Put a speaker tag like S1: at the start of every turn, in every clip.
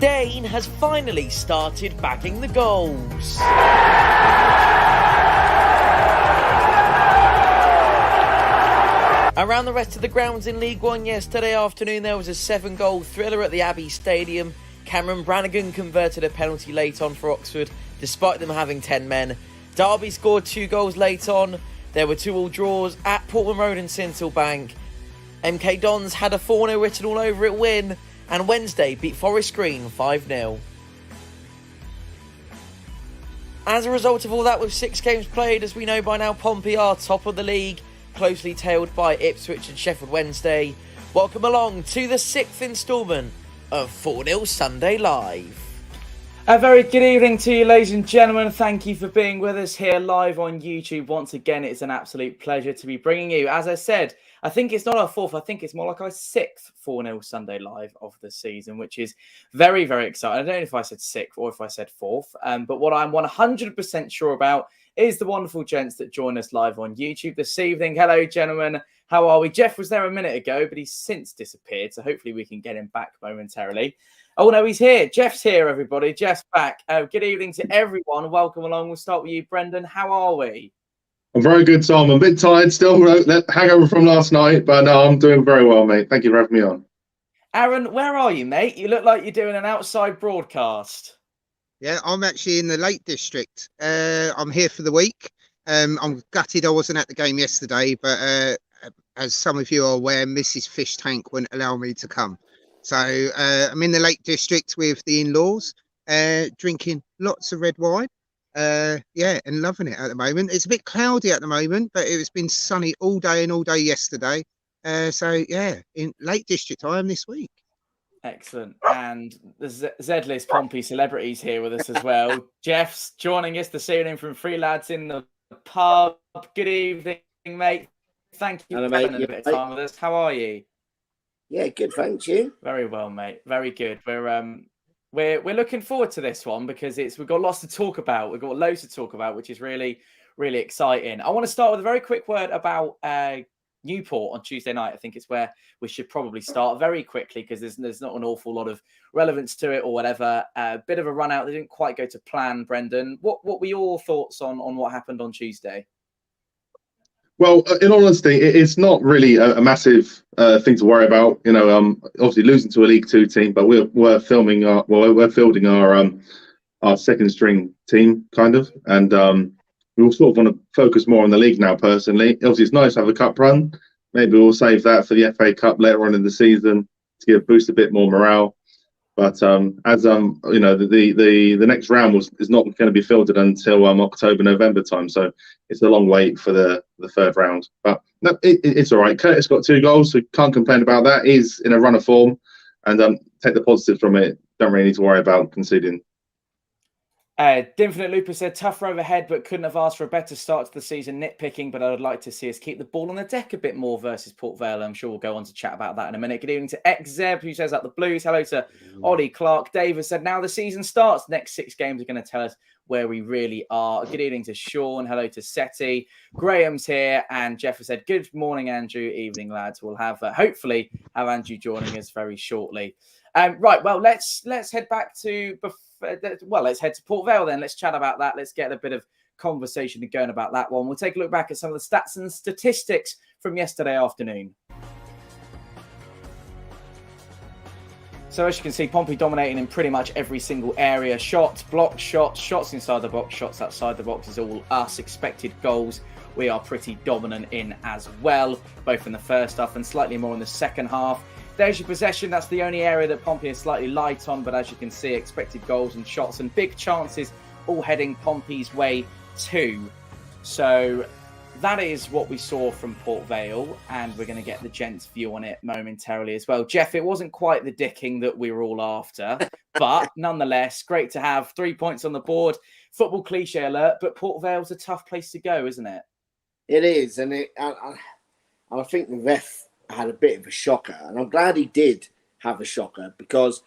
S1: Dane has finally started bagging the goals. Around the rest of the grounds in League One yesterday afternoon, there was a 7-goal thriller at the Abbey Stadium. Cameron Brannigan converted a penalty late on for Oxford, despite them having 10 men. Derby scored 2 goals late on. There were 2-2 draws at Portman Road and Sincilbank. MK Dons had a Fournilwrittenalloverit win, and Wednesday beat Forest Green 5-0. As a result of all that, with 6 games played, as we know by now, Pompey are top of the league, closely tailed by Ipswich and Sheffield Wednesday. Welcome along to the 6th instalment of 4-0 Sunday Live.
S2: A very good evening to you, ladies and gentlemen. Thank you for being with us here live on YouTube. Once again, it's an absolute pleasure to be bringing you, as I said, I think it's not our 4th, I think it's more like our 6th 4-0 Sunday Live of the season, which is very, very exciting. I don't know if I said 6th or if I said 4th, but what I'm 100% sure about is the wonderful gents that join us live on YouTube this evening. Hello, gentlemen. How are we? Jeff was there a minute ago, but he's since disappeared, so hopefully we can get him back momentarily. Oh, no, he's here. Jeff's here, everybody. Jeff's back. Good evening to everyone. Welcome along. We'll start with you, Brendan. How are we?
S3: I'm very good, Tom. I'm a bit tired still, that hangover from last night, but no, I'm doing very well, mate. Thank you for having me on.
S2: Aaron, where are you, mate? You look like you're doing an outside broadcast.
S4: Yeah, I'm actually in the Lake District. I'm here for the week. I'm gutted I wasn't at the game yesterday, but as some of you are aware, Mrs. Fish Tank wouldn't allow me to come. So I'm in the Lake District with the in-laws, drinking lots of red wine. Yeah, and loving it at the moment. It's a bit cloudy at the moment, but it's been sunny all day and all day yesterday. So yeah, in Lake District I am this week.
S2: Excellent. And the Z-list Pompey celebrities here with us as well. Jeff's joining us this evening from Three Lads in the Pub. Good evening, mate. Thank you for spending a bit of time with us. How are you?
S5: Yeah, good, thanks. You?
S2: Very well, mate. Very good. We're looking forward to this one because we've got lots to talk about. We've got loads to talk about, which is really, really exciting. I want to start with a very quick word about Newport on Tuesday night. I think it's where we should probably start very quickly because there's not an awful lot of relevance to it or whatever. A bit of a run out. They didn't quite go to plan, Brendan. What were your thoughts on what happened on Tuesday?
S3: Well, in all honesty, it's not really a massive thing to worry about. You know, obviously losing to a League Two team, but we're fielding our second string team kind of, and we will sort of want to focus more on the league now. Personally, obviously it's nice to have a cup run. Maybe we'll save that for the FA Cup later on in the season to boost a bit more morale. But as you know, the next round is not going to be fielded until October, November time. So it's a long wait for the third round. But no, it's all right. Curtis got 2 goals, so can't complain about that. He's in a run of form, and take the positives from it. Don't really need to worry about conceding.
S2: Dinfinite Looper said, tough road ahead, but couldn't have asked for a better start to the season. Nitpicking, but I would like to see us keep the ball on the deck a bit more versus Port Vale. I'm sure we'll go on to chat about that in a minute. Good evening to XZeb, who says out the Blues. Hello to Ollie Clark. David said, now the season starts. Next 6 games are going to tell us where we really are. Good evening to Sean. Hello to Seti. Graham's here. And Jeff has said, good morning, Andrew. Evening, lads. We'll have, hopefully, have Andrew joining us very shortly. Right, well, let's head back to... let's head to Port Vale then. Let's chat about that. Let's get a bit of conversation going about that one. We'll take a look back at some of the stats and statistics from yesterday afternoon. So as you can see, Pompey dominating in pretty much every single area. Shots, blocked shots, shots inside the box, shots outside the box is all us. Expected goals, we are pretty dominant in as well, both in the first half and slightly more in the second half. There's your possession. That's the only area that Pompey is slightly light on. But as you can see, expected goals and shots and big chances all heading Pompey's way too. So that is what we saw from Port Vale. And we're going to get the gents' view on it momentarily as well. Jeff, it wasn't quite the dicking that we were all after. But nonetheless, great to have 3 points on the board. Football cliche alert. But Port Vale's a tough place to go, isn't it?
S5: It is. And I think the ref had a bit of a shocker, and I'm glad he did have a shocker, because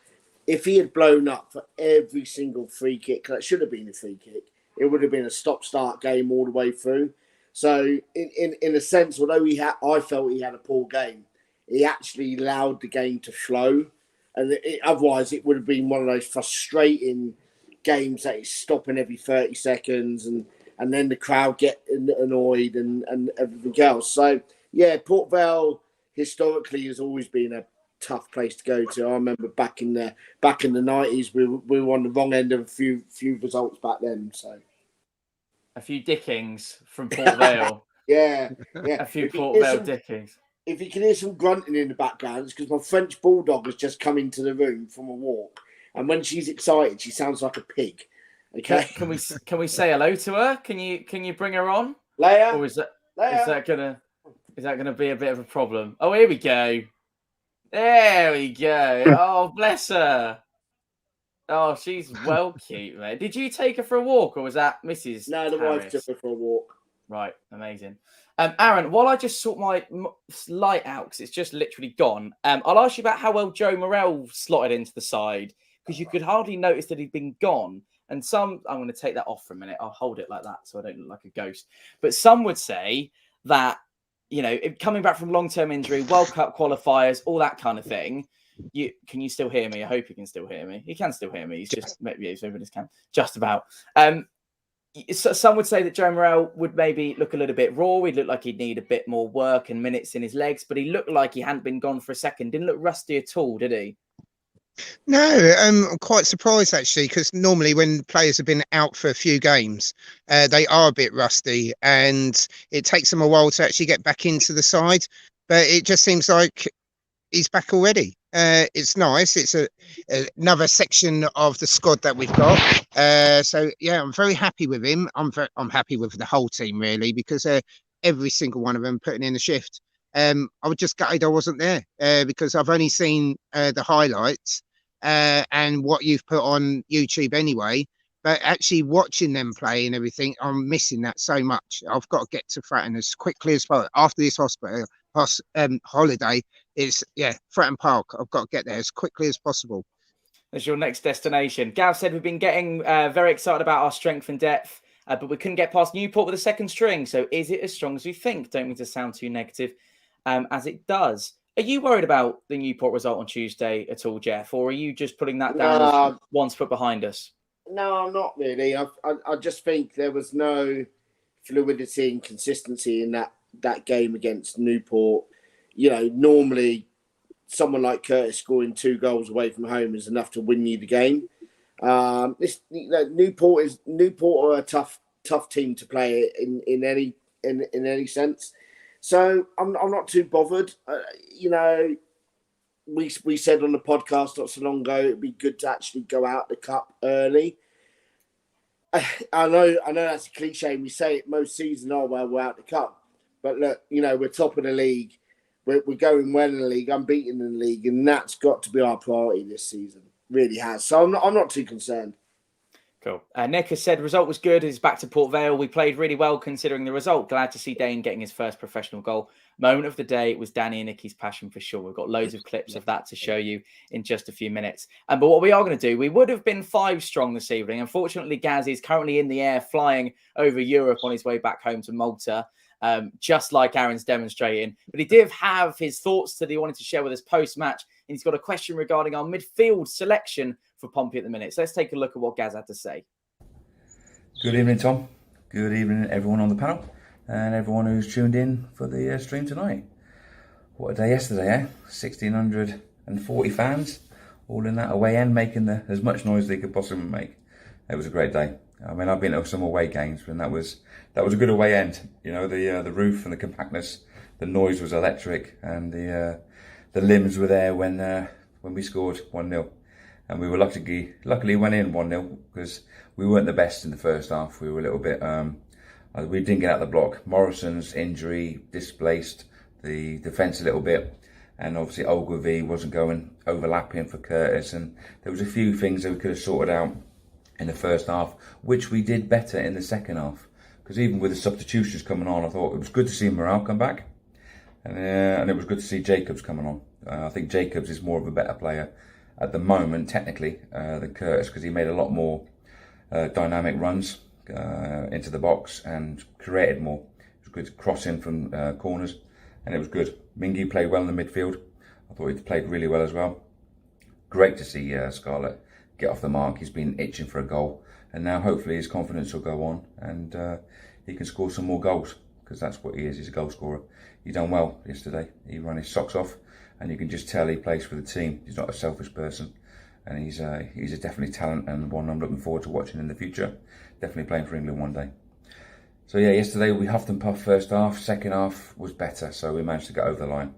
S5: if he had blown up for every single free kick, that should have been a free kick, it would have been a stop-start game all the way through. So in a sense, although I felt he had a poor game, he actually allowed the game to flow. And otherwise, it would have been one of those frustrating games that is stopping every 30 seconds and then the crowd get annoyed and everything else. So, yeah, Port Vale historically has always been a tough place to go to. I remember back in the 90s, we were on the wrong end of a few results back then. So
S2: a few dickings from Port Vale.
S5: yeah.
S2: A few Port Vale dickings.
S5: If you can hear some grunting in the background, it's because my French bulldog has just come into the room from a walk, and when she's excited, she sounds like a pig. Okay.
S2: Can we say hello to her? Can you bring her on?
S5: Leia,
S2: or is that gonna be a bit of a problem? Oh, here we go. There we go. Oh, bless her. Oh, she's well cute, mate. Did you take her for a walk, or was that Mrs.
S5: No, the
S2: Harris?
S5: wife took her for a walk.
S2: Right, amazing. Aaron, while I just sort my light out, because it's just literally gone, I'll ask you about how well Joe Morrell slotted into the side, because you could hardly notice that he'd been gone. And I'm going to take that off for a minute. I'll hold it like that so I don't look like a ghost. But some would say that, coming back from long-term injury, World Cup qualifiers, all that kind of thing. Can you still hear me? I hope you can still hear me. He can still hear me. He's just maybe he's over his cam. Just about. Some would say that Joe Morrell would maybe look a little bit raw. He'd look like he'd need a bit more work and minutes in his legs, but he looked like he hadn't been gone for a second. Didn't look rusty at all, did he?
S4: No, I'm quite surprised actually, because normally when players have been out for a few games, they are a bit rusty and it takes them a while to actually get back into the side. But it just seems like he's back already. It's nice. It's another section of the squad that we've got. So yeah, I'm very happy with him. I'm happy with the whole team really, because every single one of them putting in the shift. I was just gutted I wasn't there because I've only seen the highlights and what you've put on YouTube anyway. But actually watching them play and everything, I'm missing that so much. I've got to get to Fratton as quickly as possible. After this holiday, it's Fratton Park. I've got to get there as quickly as possible.
S2: That's your next destination. Gav said we've been getting very excited about our strength and depth, but we couldn't get past Newport with a second string. So is it as strong as we think? Don't mean to sound too negative, as it does. Are you worried about the Newport result on Tuesday at all, Jeff? Or are you just putting that down as one foot behind us?
S5: No, I'm not really. I just think there was no fluidity and consistency in that game against Newport. Normally someone like Curtis scoring 2 goals away from home is enough to win you the game. Newport are a tough team to play in any sense. So I'm not too bothered. We said on the podcast not so long ago it'd be good to actually go out the cup early. I know that's a cliche. We say it most seasons. We're out the cup, but look, we're top of the league. We're going well in the league, unbeaten in the league, and that's got to be our priority this season. Really has. So I'm not too concerned.
S2: Cool. Nick has said result was good. He's back to Port Vale. We played really well considering the result. Glad to see Dane getting his first professional goal. Moment of the day was Danny and Nicky's passion for sure. We've got loads of clips of that to show you in just a few minutes. But what we are going to do, we would have been 5 strong this evening. Unfortunately, Gaz is currently in the air flying over Europe on his way back home to Malta, just like Aaron's demonstrating. But he did have his thoughts that he wanted to share with us post-match. And he's got a question regarding our midfield selection for Pompey at the minute. So let's take a look at what Gaz had to say.
S6: Good evening, Tom. Good evening, everyone on the panel and everyone who's tuned in for the stream tonight. What a day yesterday, eh? 1,640 fans, all in that away end, making as much noise they could possibly make. It was a great day. I mean, I've been to some away games, and that was a good away end. The roof and the compactness, the noise was electric, and the limbs were there when we scored 1-0. And we were luckily went in 1-0 because we weren't the best in the first half. We were a little bit, we didn't get out the block. Morrison's injury displaced the defence a little bit. And obviously Ogilvie wasn't going overlapping for Curtis. And there was a few things that we could have sorted out in the first half, which we did better in the second half. Because even with the substitutions coming on, I thought it was good to see Morale come back. And it was good to see Jacobs coming on. I think Jacobs is more of a better player at the moment, technically, than Curtis, because he made a lot more dynamic runs into the box and created more. It was good crossing from corners, and it was good. Mingy played well in the midfield. I thought he played really well as well. Great to see Scarlett get off the mark. He's been itching for a goal, and now hopefully his confidence will go on and he can score some more goals, because that's what he is. He's a goal scorer. He done well yesterday. He ran his socks off, and you can just tell he plays for the team. He's not a selfish person, and he's a definitely talent, and one I'm looking forward to watching in the future. Definitely playing for England one day. So yeah, yesterday we huffed and puffed first half. Second half was better, so we managed to get over the line.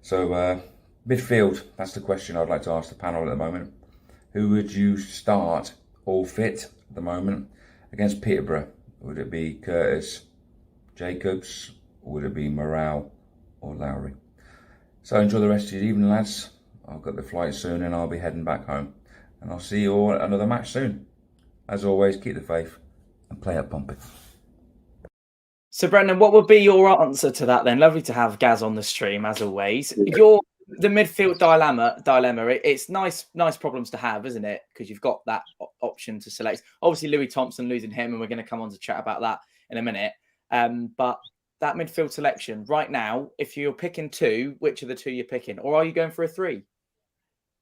S6: So midfield, that's the question I'd like to ask the panel at the moment. Who would you start all fit at the moment against Peterborough? Would it be Curtis, Jacobs, or would it be Morrell or Lowry? So enjoy the rest of your evening, lads. I've got the flight soon and I'll be heading back home. And I'll see you all at another match soon. As always, keep the faith and play up Pompey.
S2: So, Brendan, what would be your answer to that then? Lovely to have Gaz on the stream, as always. The midfield dilemma. It's nice problems to have, isn't it? Because you've got that option to select. Obviously, Louis Thompson, losing him, and we're going to come on to chat about that in a minute. But that midfield selection right now, if you're picking two, which of the two you're picking, or are you going for a three?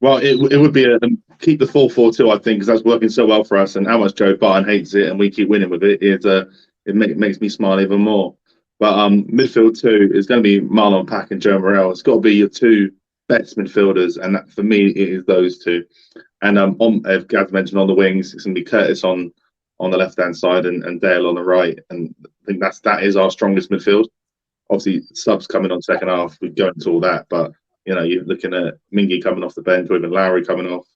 S3: Well, it would be keep the 4-4-2, I think, because that's working so well for us. And how much Joe Barton hates it, and we keep winning with it. It makes me smile even more. But midfield two is going to be Marlon Pack and Joe Morrell. It's got to be your two best midfielders, and that, for me, it is those two. And as Gav mentioned, on the wings, it's going to be Curtis on the left-hand side and Dale on the right. And I think that is our strongest midfield. Obviously, subs coming on second half, we go into all that. But, you know, you're looking at Mingy coming off the bench, or even Lowry coming off.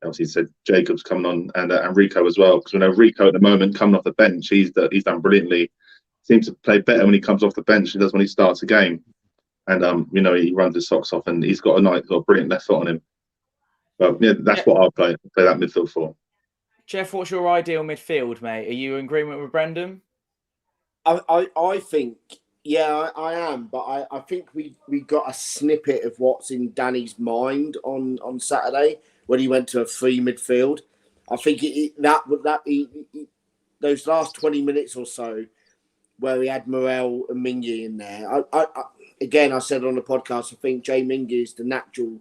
S3: Obviously, said Jacobs coming on, and Rico as well. Because we know Rico at the moment coming off the bench, he's done brilliantly. Seems to play better when he comes off the bench than he does when he starts a game. And you know, he runs his socks off, and he's got a brilliant left foot on him. But yeah, that's what I'll play that midfield for.
S2: Jeff, what's your ideal midfield, mate? Are you in agreement with Brendan?
S5: I think, yeah, I am. But I think we got a snippet of what's in Danny's mind on Saturday when he went to a free midfield. I think those last 20 minutes or so, where he had Morrell and Mingy in there. I said on the podcast, I think Jay Mingy is the natural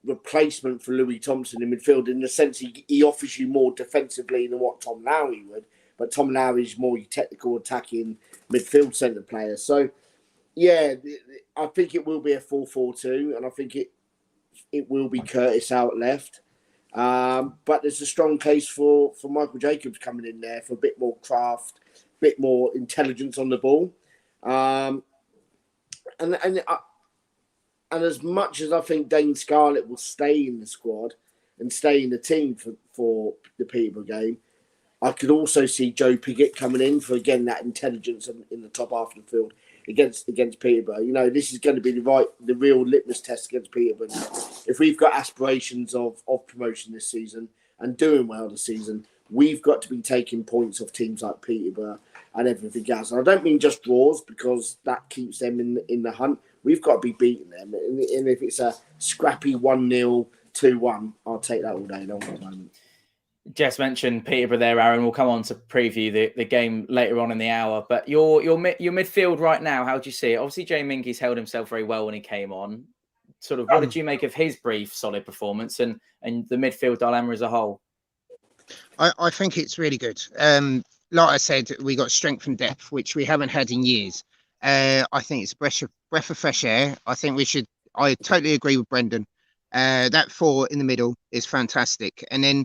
S5: replacement for Louis Thompson in midfield, in the sense he offers you more defensively than what Tom Lowry would. But Tom Lowry is more technical, attacking midfield centre player. So, yeah, I think it will be a 4-4-2, and I think it will be Curtis out left. But there's a strong case for Michael Jacobs coming in there for a bit more craft, a bit more intelligence on the ball. And as much as I think Dane Scarlett will stay in the squad and stay in the team for the Peterborough game, I could also see Joe Pigott coming in for, again, that intelligence in the top half of the field against Peterborough. You know, this is going to be the real litmus test against Peterborough. If we've got aspirations of promotion this season and doing well this season, we've got to be taking points off teams like Peterborough and everything else. And I don't mean just draws, because that keeps them in the hunt. We've got to be beating them. And if it's a scrappy 1-0, 2-1, I'll take that all day long at the moment.
S2: Jess mentioned Peterborough there, Aaron. We'll come on to preview the game later on in the hour. But your midfield right now, how do you see it? Obviously, Jay Mingy's held himself very well when he came on. Sort of, what did you make of his brief, solid performance and the midfield dilemma as a whole?
S4: I think it's really good. Like I said, we got strength and depth, which we haven't had in years. I think it's a breath of fresh air. I totally agree with Brendan. That 4 in the middle is fantastic. And then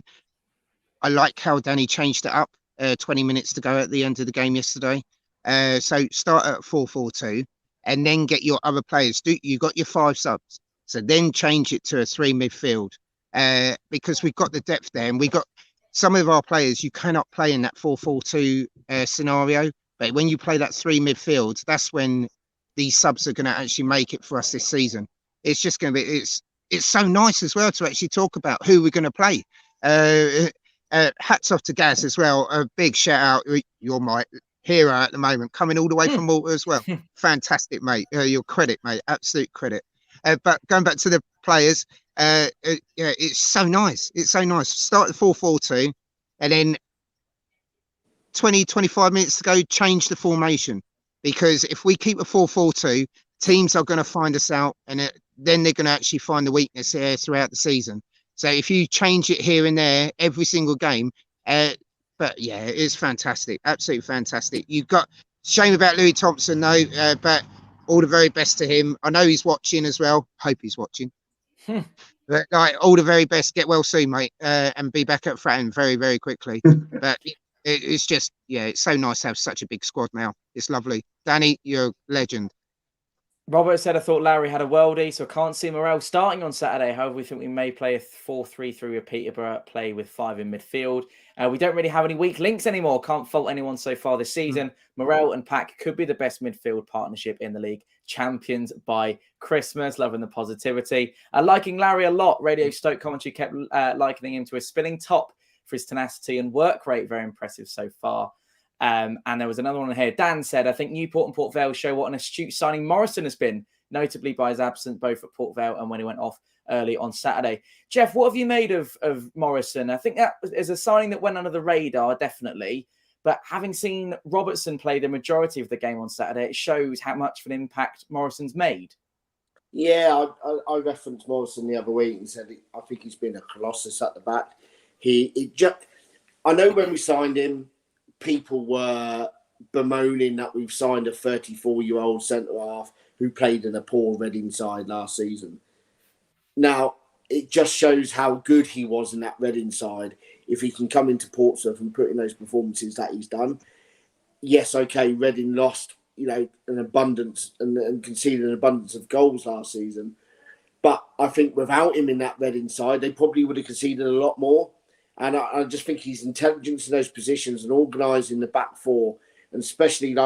S4: I like how Danny changed it up 20 minutes to go at the end of the game yesterday. So start at 4-4-2 and then get your other players. You got your 5 subs. So then change it to a 3 midfield because we've got the depth there, and we got some of our players. You cannot play in that 4-4-2 scenario, but when you play that 3 midfield, that's when these subs are going to actually make it for us this season. It's just going to be it's so nice as well to actually talk about who we're going to play. Hats off to Gaz as well. A big shout out. You're my hero at the moment, coming all the way from Malta as well. Fantastic, mate. Your credit, mate. Absolute credit. But going back to the players, it's so nice. It's so nice. Start the 4-4-2 and then 20-25 minutes to go, change the formation. Because if we keep a 4-4-2, teams are going to find us out, and then they're going to actually find the weakness there throughout the season. So if you change it here and there every single game, but yeah, it's fantastic, absolutely fantastic. You've got shame about Louis Thompson though, but all the very best to him. I know he's watching as well. Hope he's watching. But like, all the very best. Get well soon, mate, and be back at Fratton very, very quickly. But it's just, yeah, it's so nice to have such a big squad now. It's lovely. Danny, you're a legend.
S2: Robert said, I thought Larry had a worldie, so I can't see Morrell starting on Saturday. However, we think we may play a 4-3-3 with Peterborough, play with 5 in midfield. We don't really have any weak links anymore. Can't fault anyone so far this season. Morrell and Pack could be the best midfield partnership in the league. Champions by Christmas. Loving the positivity. Liking Larry a lot. Radio Stoke commentary kept likening him to a spinning top for his tenacity and work rate. Very impressive so far. And there was another one here. Dan said, I think Newport and Port Vale show what an astute signing Morrison has been, notably by his absence both at Port Vale and when he went off early on Saturday. Jeff, what have you made of Morrison? I think that is a signing that went under the radar, definitely. But having seen Robertson play the majority of the game on Saturday, it shows how much of an impact Morrison's made.
S5: Yeah, I referenced Morrison the other week and said I think he's been a colossus at the back. I know when we signed him, people were bemoaning that we've signed a 34-year-old centre-half who played in a poor Reading side last season. Now, it just shows how good he was in that Reading side. If he can come into Portsmouth and put in those performances that he's done. Yes, okay, Reading lost, an abundance and conceded an abundance of goals last season. But I think without him in that Reading side, they probably would have conceded a lot more. And I just think his intelligence in those positions and organising the back four, and especially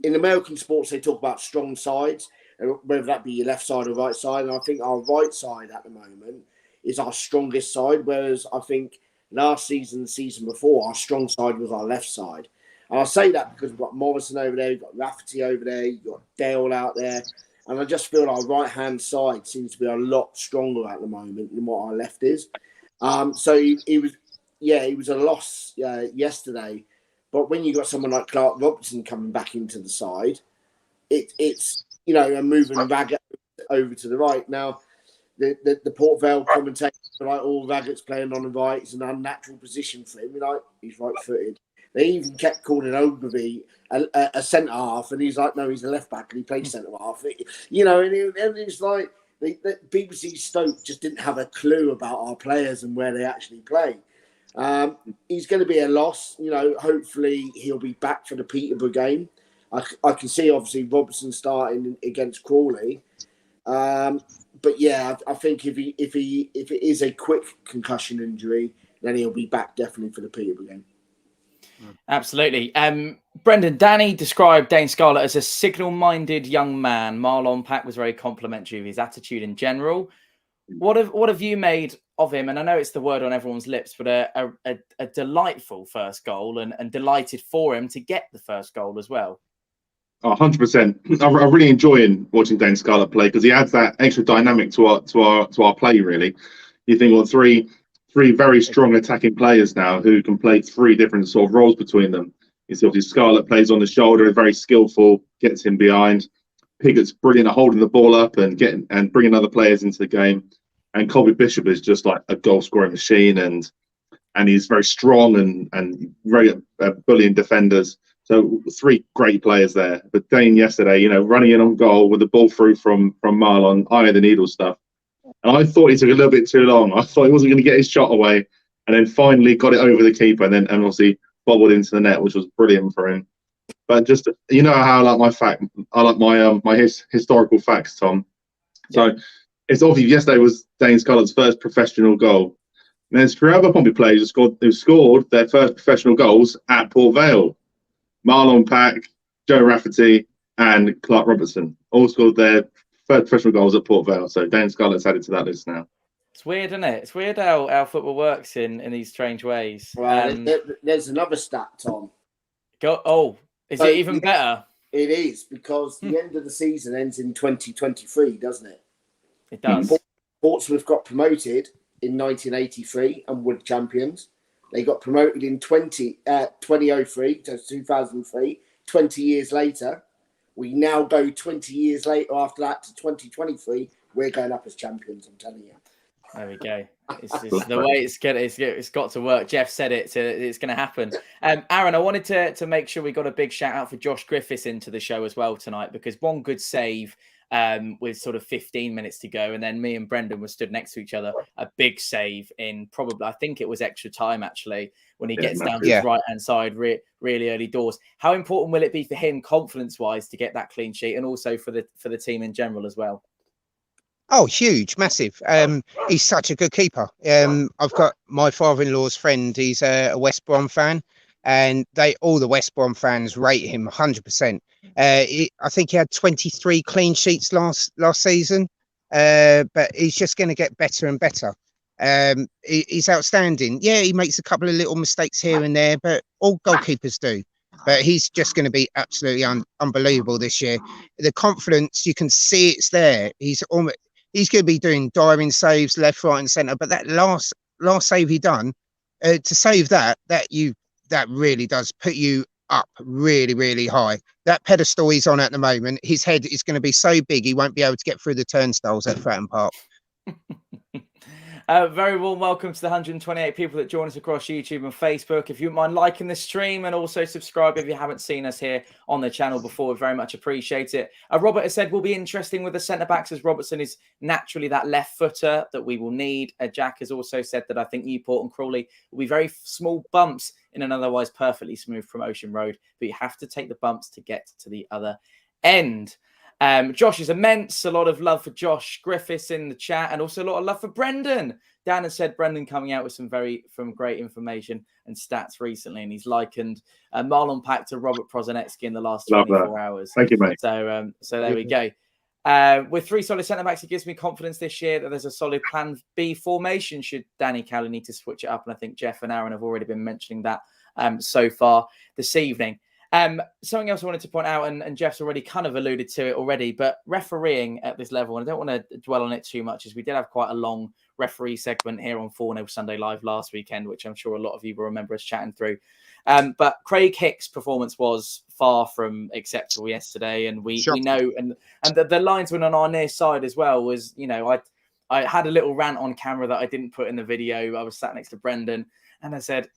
S5: in American sports, they talk about strong sides, whether that be your left side or right side. And I think our right side at the moment is our strongest side, whereas I think last season, the season before, our strong side was our left side. And I say that because we've got Morrison over there, we've got Rafferty over there, you've got Dale out there. And I just feel our right-hand side seems to be a lot stronger at the moment than what our left is. So he was a loss yesterday. But when you got someone like Clark Robertson coming back into the side, it's and moving Raggett over to the right. Now, the Port Vale commentators are like, Raggett's playing on the right. It's an unnatural position for him. He's right-footed. They even kept calling Ogilvy a centre half, and he's like, no, he's a left back, and he plays centre half. And it's like the BBC Stoke just didn't have a clue about our players and where they actually play. He's going to be a loss. Hopefully he'll be back for the Peterborough game. I can see obviously Robertson starting against Crawley. But yeah, I think if it is a quick concussion injury, then he'll be back definitely for the Peterborough game.
S2: Absolutely. Brendan, Danny described Dane Scarlett as a signal-minded young man. Marlon Pack was very complimentary of his attitude in general. What have you made of him? And I know it's the word on everyone's lips, but a delightful first goal and delighted for him to get the first goal as well.
S3: 100%. I'm really enjoying watching Dane Scarlett play because he adds that extra dynamic to our play. Really, you think, well, three very strong attacking players now who can play 3 different sort of roles between them. You see, obviously Scarlett plays on the shoulder, very skillful, gets him behind. Piggott's brilliant at holding the ball up and bringing other players into the game. And Colby Bishop is just like a goal scoring machine, and he's very strong and very bullying defenders. So 3 great players there. But Dane yesterday, running in on goal with the ball through from Marlon, eye of the needle stuff. And I thought he took a little bit too long. I thought he wasn't going to get his shot away, and then finally got it over the keeper, and obviously bobbled into the net, which was brilliant for him. But just how I like my historical facts, Tom. So it's obvious yesterday was Dane Scarlett's first professional goal. And there's 3 other Pompey players who scored their first professional goals at Port Vale. Marlon Pack, Joe Rafferty, and Clark Robertson all scored their first professional goals at Port Vale. So Dane Scarlett's added to that list now.
S2: It's weird, isn't it? It's weird how football works in these strange ways.
S5: Right, there's another stat, Tom.
S2: Is it even better?
S5: It is, because the end of the season ends in 2023, doesn't it?
S2: It does.
S5: Portsmouth got promoted in 1983 and were champions. They got promoted in 2003 to 2003, 20 years later. We now go 20 years later after that to 2023. We're going up as champions, I'm telling you.
S1: There we go. It's just the way it's got to work. Jeff said it, so it's going to happen. Aaron, I wanted to make sure we got a big shout out for Josh Griffiths into the show as well tonight, because one good save with sort of 15 minutes to go, and then me and Brendan were stood next to each other. A big save in probably, I think it was extra time actually, when he gets down to his right hand side really early doors. How important will it be for him confidence wise to get that clean sheet, and also for the team in general as well?
S4: Oh, huge, massive. He's such a good keeper. I've got my father-in-law's friend. He's a West Brom fan, and all the West Brom fans rate him 100%. I think he had 23 clean sheets last season, but he's just going to get better and better. He's outstanding. Yeah, he makes a couple of little mistakes here and there, but all goalkeepers do. But he's just going to be absolutely unbelievable this year. The confidence, you can see it's there. He's going to be doing diving saves left, right, and centre. But that last save he done, to save that really does put you up really, really high. That pedestal he's on at the moment, his head is going to be so big he won't be able to get through the turnstiles at Fratton Park.
S1: Very warm welcome to the 128 people that join us across YouTube and Facebook. If you wouldn't mind liking the stream and also subscribe if you haven't seen us here on the channel before, we very much appreciate it. Robert has said will be interesting with the centre-backs, as Robertson is naturally that left footer that we will need. Jack has also said that I think Newport and Crawley will be very small bumps in an otherwise perfectly smooth promotion road, but you have to take the bumps to get to the other end. Josh is immense. A lot of love for Josh Griffiths in the chat, and also a lot of love for Brendan. Dan has said Brendan coming out with some great information and stats recently, and he's likened Marlon Pack to Robert Prozanetsky in the last 24 hours.
S3: Thank you, mate.
S1: So there we go. With 3 solid centre-backs, it gives me confidence this year that there's a solid plan B formation should Danny Cowley need to switch it up, and I think Jeff and Aaron have already been mentioning that so far this evening. Something else I wanted to point out, and Jeff's already kind of alluded to it already, but refereeing at this level, and I don't want to dwell on it too much, as we did have quite a long referee segment here on 4-0 Sunday Live last weekend, which I'm sure a lot of you will remember us chatting through. But Craig Hicks' performance was far from acceptable yesterday, and we know, and the linesman on our near side as well was, I had a little rant on camera that I didn't put in the video. I was sat next to Brendan, and I said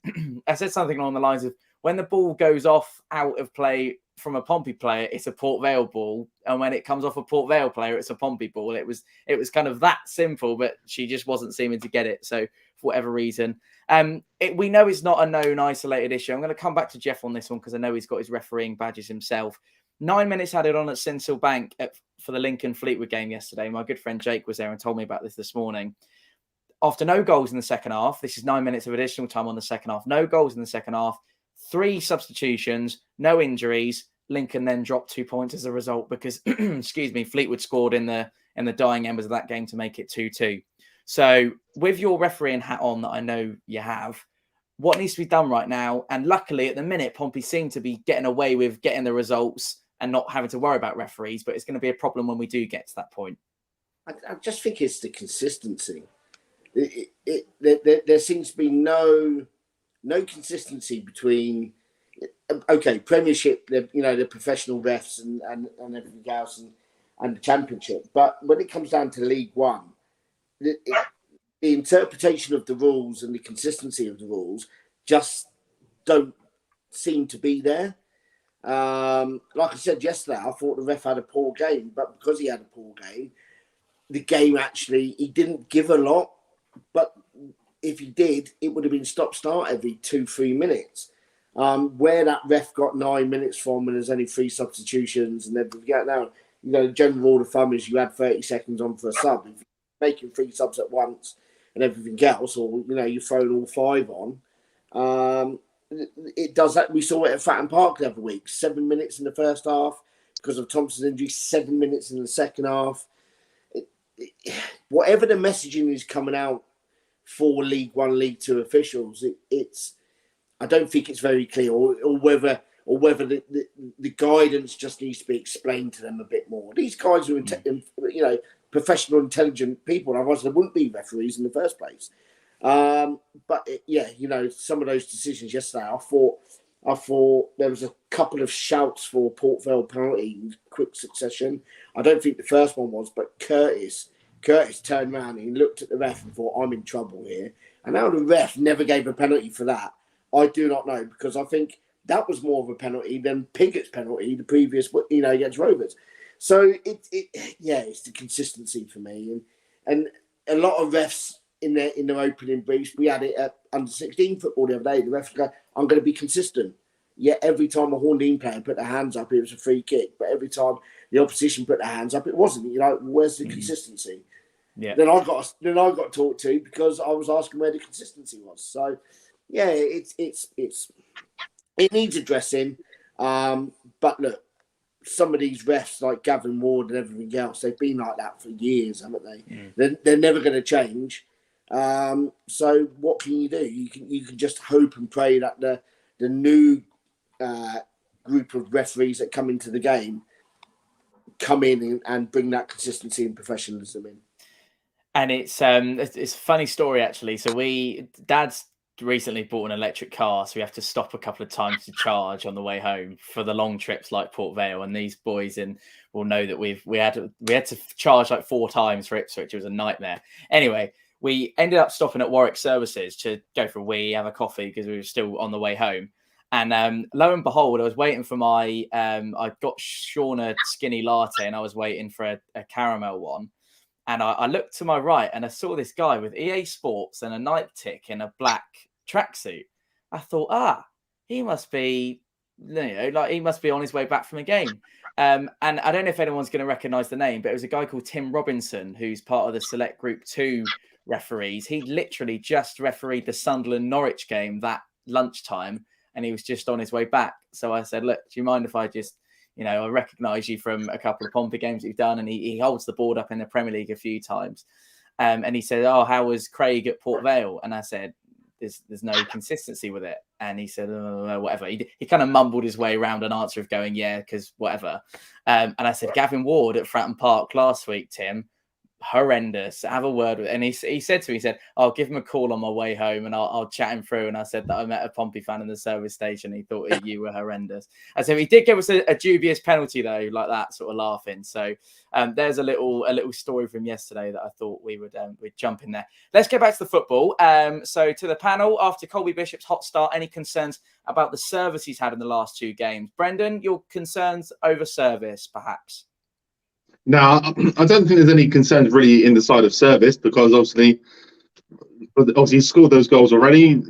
S1: something along the lines of, when the ball goes off out of play from a Pompey player, it's a Port Vale ball. And when it comes off a Port Vale player, it's a Pompey ball. It was kind of that simple, but she just wasn't seeming to get it. So for whatever reason, we know it's not a known isolated issue. I'm going to come back to Jeff on this one because I know he's got his refereeing badges himself. 9 minutes added on at Sincil Bank for the Lincoln Fleetwood game yesterday. My good friend Jake was there and told me about this morning. After no goals in the second half, this is 9 minutes of additional time on the second half. No goals in the second half. 3 substitutions, no injuries. Lincoln then dropped 2 points as a result because, excuse me, Fleetwood scored in the dying embers of that game to make it 2-2. So with your refereeing hat on that I know you have, what needs to be done right now? And luckily at the minute, Pompey seem to be getting away with getting the results and not having to worry about referees, but it's going to be a problem when we do get to that point.
S5: I just think it's the consistency. There seems to be no consistency between, Premiership, the professional refs and everything else, and the Championship. But when it comes down to League One, the interpretation of the rules and the consistency of the rules just don't seem to be there. Like I said yesterday, I thought the ref had a poor game, but because he had a poor game, the game actually, he didn't give a lot, but if he did, it would have been stop-start every 2-3 minutes. Where that ref got 9 minutes from, and there's only 3 substitutions, and then now, the general rule of thumb is you had 30 seconds on for a sub. If you're making 3 subs at once and everything else, or you're throwing all 5 on, it does that. We saw it at Fratton Park the other week. 7 minutes in the first half because of Thompson's injury. 7 minutes in the second half. Whatever the messaging is coming out for League One, League Two officials, it's I don't think it's very clear, or whether the guidance just needs to be explained to them a bit more. These guys are professional, intelligent people, otherwise they wouldn't be referees in the first place. But some of those decisions yesterday, I thought I thought there was a couple of shouts for Port Vale penalty in quick succession. I don't think the first one was, but Curtis turned around and he looked at the ref and thought, I'm in trouble here. And now the ref never gave a penalty for that. I do not know, because I think that was more of a penalty than Piggott's penalty, the previous, against Rovers. So it's the consistency for me, and a lot of refs in their opening briefs. We had it at under 16 football the other day. The refs go, "I'm going to be consistent." Yet every time a Horndean player put their hands up, it was a free kick. But every time the opposition put their hands up, it wasn't. Where's the consistency?
S2: Yeah.
S5: Then I got talked to because I was asking where the consistency was. So it needs addressing. But look, some of these refs like Gavin Ward and everything else, they've been like that for years, haven't they? They're never going to change. So what can you do? You can just hope and pray that the new group of referees that come into the game come in and bring that consistency and professionalism in.
S2: And it's a funny story actually. So Dad's recently bought an electric car, so we have to stop a couple of times to charge on the way home for the long trips like Port Vale. And these boys will know that we had to charge like 4 times for Ipswich. It was a nightmare. Anyway, we ended up stopping at Warwick Services to go for a wee, have a coffee because we were still on the way home. And lo and behold, I was waiting for my I got Sean a skinny latte and I was waiting for a caramel one. And I looked to my right and I saw this guy with EA Sports and a Nike tick in a black tracksuit. I thought, he must be, he must be on his way back from a game. And I don't know if anyone's going to recognise the name, but it was a guy called Tim Robinson, who's part of the Select Group 2 referees. He literally just refereed the Sunderland-Norwich game that lunchtime, and he was just on his way back. So I said, look, do you mind if I just... I recognise you from a couple of Pompey games that you've done, and he holds the board up in the Premier League a few times. And he said, how was Craig at Port Vale? And I said, there's no consistency with it. And he said, whatever. He kind of mumbled his way around an answer of going, yeah, because whatever. And I said, Gavin Ward at Fratton Park last week, Tim, horrendous. Have a word with it. And he said to me, he said, I'll give him a call on my way home and I'll chat him through. And I said that I met a Pompey fan in the service station. He thought you were horrendous. And so he did give us a dubious penalty though, like that, sort of laughing. So there's a little story from yesterday that I thought we'd jump in there. Let's get back to the football. So to the panel, after Colby Bishop's hot start, any concerns about the service he's had in the last 2 games? Brendan, your concerns over service, perhaps?
S3: No, I don't think there's any concerns really in the side of service, because obviously he scored those goals already.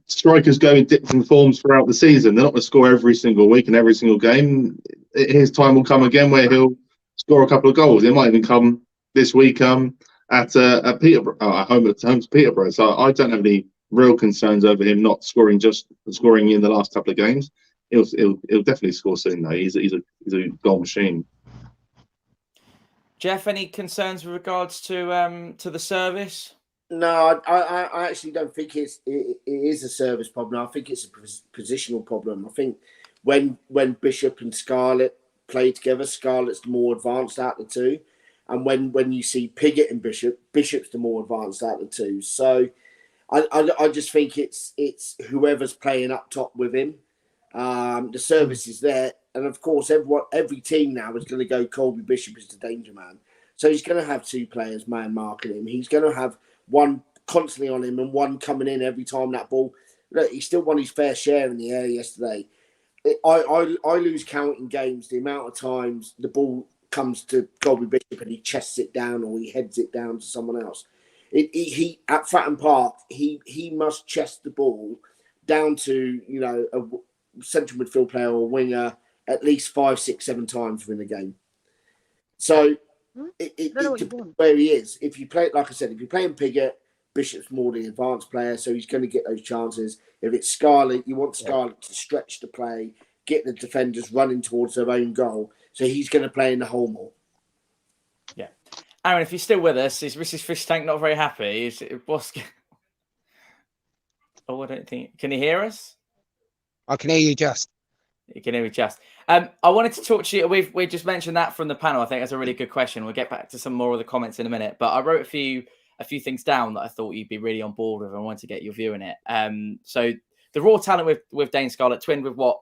S3: Strikers go in different forms throughout the season. They're not going to score every single week and every single game. His time will come again where he'll score a couple of goals. It might even come this week at Peterborough, home to Peterborough. So I don't have any real concerns over him not scoring, just scoring in the last couple of games. He'll definitely score soon though. He's a goal machine.
S2: Jeff, any concerns with regards to the service?
S5: No, I actually don't think it is a service problem. I think it's a positional problem. I think when Bishop and Scarlett play together, Scarlett's the more advanced out of the two. And when you see Piggott and Bishop's the more advanced out of the two. So I just think it's whoever's playing up top with him. The service is there. And of course, every team now is going to go Colby Bishop is the danger man. So he's going to have 2 players man marking him. He's going to have one constantly on him and one coming in every time that ball. Look, he still won his fair share in the air yesterday. I lose count in games the amount of times the ball comes to Colby Bishop and he chests it down or he heads it down to someone else. He at Fratton Park, he must chest the ball down to a central midfield player or winger at least 5, 6, 7 times within the game. So it depends where he is. If you play, like I said, if you're playing Piggott, Bishop's more the advanced player, so he's going to get those chances. If it's Scarlett, you want Scarlett to stretch the play, get the defenders running towards their own goal. So he's going to play in the hole more.
S2: Yeah. Aaron, if you're still with us, is Mrs. Fish Tank not very happy? I don't think... Can you hear us?
S4: I can hear you, Just.
S2: You can hear me, Just. I wanted to talk to you. We just mentioned that from the panel. I think that's a really good question. We'll get back to some more of the comments in a minute. But I wrote a few things down that I thought you'd be really on board with. I wanted to get your view on it. So the raw talent with Dane Scarlett, twinned with what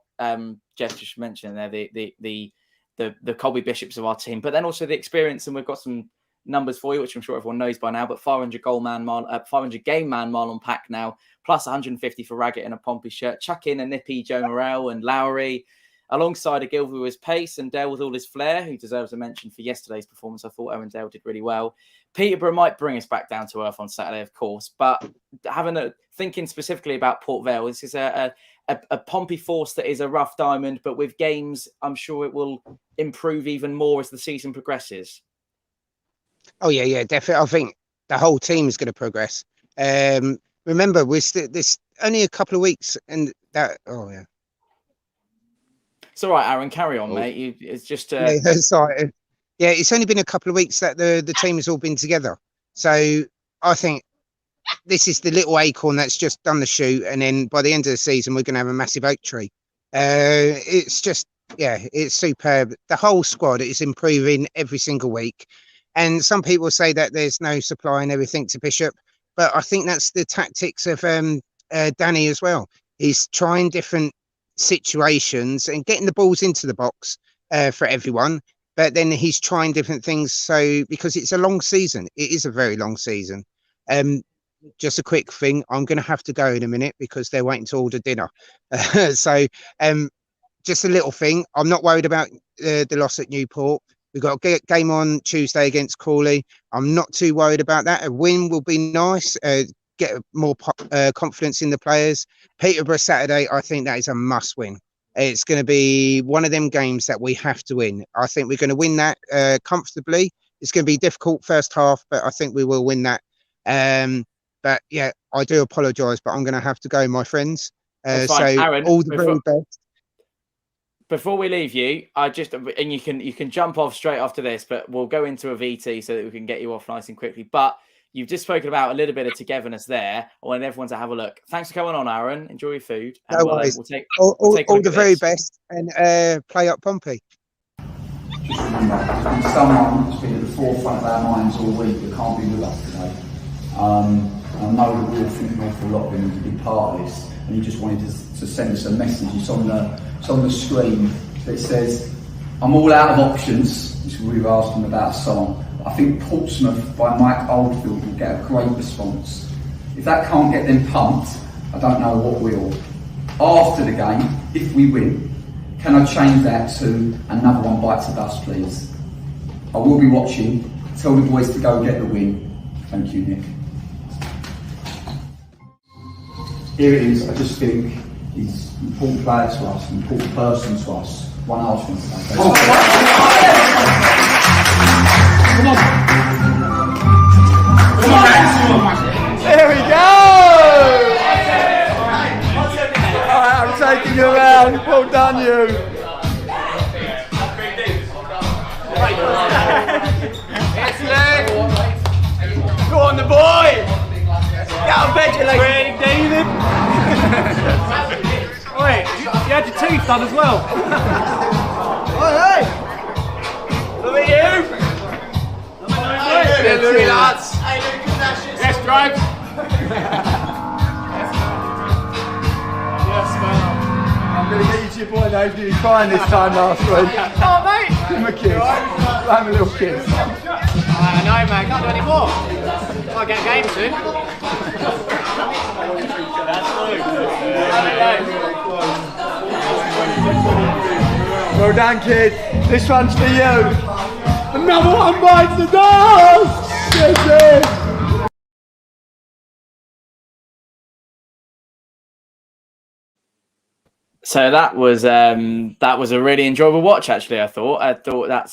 S2: Jeff just mentioned there, the Colby Bishops of our team, but then also the experience, and we've got some numbers for you, which I'm sure everyone knows by now, but 500 game man Marlon Pack now, plus 150 for Raggett in a Pompey shirt. Chuck in a nippy Joe Morrell and Lowry, alongside a Gilvey with his pace and Dale with all his flair, who deserves a mention for yesterday's performance. I thought Owen Dale did really well. Peterborough might bring us back down to earth on Saturday, of course, but thinking specifically about Port Vale, this is a Pompey force that is a rough diamond, but with games, I'm sure it will improve even more as the season progresses.
S4: Oh yeah, definitely. I think the whole team is going to progress. Remember, this only a couple of weeks, and that. Oh yeah.
S2: It's all right, Aaron. Carry on, mate. It's just.
S4: Yeah, sorry. Yeah, it's only been a couple of weeks that the team has all been together. So I think this is the little acorn that's just done the shoot, and then by the end of the season, we're going to have a massive oak tree. It's just, it's superb. The whole squad is improving every single week. And some people say that there's no supply and everything to Bishop, but I think that's the tactics of Danny as well. He's trying different situations and getting the balls into the box for everyone, but then he's trying different things. So because it's a long season, it is a very long season. Just a quick thing, I'm going to have to go in a minute because they're waiting to order dinner. So just a little thing. I'm not worried about the loss at Newport. We've got a game on Tuesday against Crawley. I'm not too worried about that. A win will be nice. Get more confidence in the players. Peterborough Saturday, I think that is a must win. It's going to be one of them games that we have to win. I think we're going to win that comfortably. It's going to be difficult first half, but I think we will win that. But yeah, I do apologise, but I'm going to have to go, my friends. So Aaron, all the very best.
S2: Before we leave you, and you can jump off straight after this, but we'll go into a VT so that we can get you off nice and quickly. But you've just spoken about a little bit of togetherness there. I want everyone to have a look. Thanks for coming on, Aaron. Enjoy your food. And
S4: no worries. We'll take all the very best and play up Pompey.
S7: Just remember, someone who's been at the forefront of our minds all week that can't be with us today. I know that we all think an awful lot of him to be part of this, and he just wanted to send us a message. It's on the screen that says, "I'm all out of options." Which we've asked him about a song. I think Portsmouth by Mike Oldfield will get a great response. If that can't get them pumped, I don't know what will. After the game, if we win, can I change that to "Another One Bites the Dust," please? I will be watching. Tell the boys to go get the win. Thank you, Nick. Here it is. I just think he's an important player to us, an important person to us. One Arsenal today. Come on.
S8: There we go! Alright, I'm taking you around. Well done, you. Excellent. Go on, the boy. Get on bed, you like David. Wait, you had your teeth done as well. Hey! Look at you! Look at lads! Yes, drive! Yes, man. I'm going to get you to your boy now. You were crying this time last week. Oh, mate! Give him a kiss. Give him a little kiss. I know, mate. Can't do any more. Might get a game soon. Well done, kid. This one's for you. Another one bites the dust. Yes,
S2: So that was a really enjoyable watch. Actually, I thought that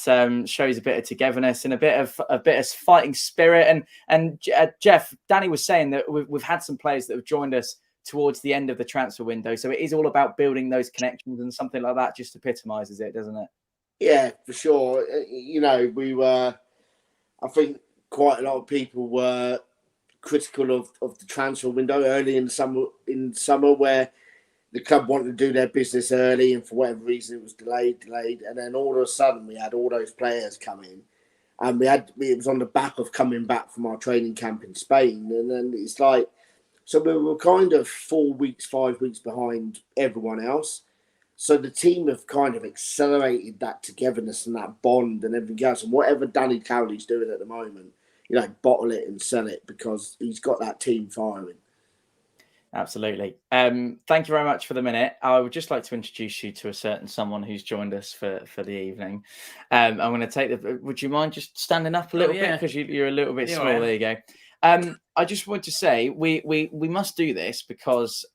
S2: shows a bit of togetherness and a bit of fighting spirit. And Jeff, Danny was saying that we've had some players that have joined us towards the end of the transfer window. So it is all about building those connections, and something like that just epitomises it, doesn't it?
S5: Yeah, for sure. You know, I think quite a lot of people were critical of the transfer window early in summer where the club wanted to do their business early, and for whatever reason it was delayed, and then all of a sudden we had all those players come in, and it was on the back of coming back from our training camp in Spain, and then it's like So we were kind of 4 weeks, 5 weeks behind everyone else. So the team have kind of accelerated that togetherness and that bond and everything else. And whatever Danny Cowley's doing at the moment, bottle it and sell it, because he's got that team firing.
S2: Absolutely. Thank you very much for the minute. I would just like to introduce you to a certain someone who's joined us for the evening. I'm going to take would you mind just standing up a little bit, because you're a little bit small? There you go. I just want to say we must do this, because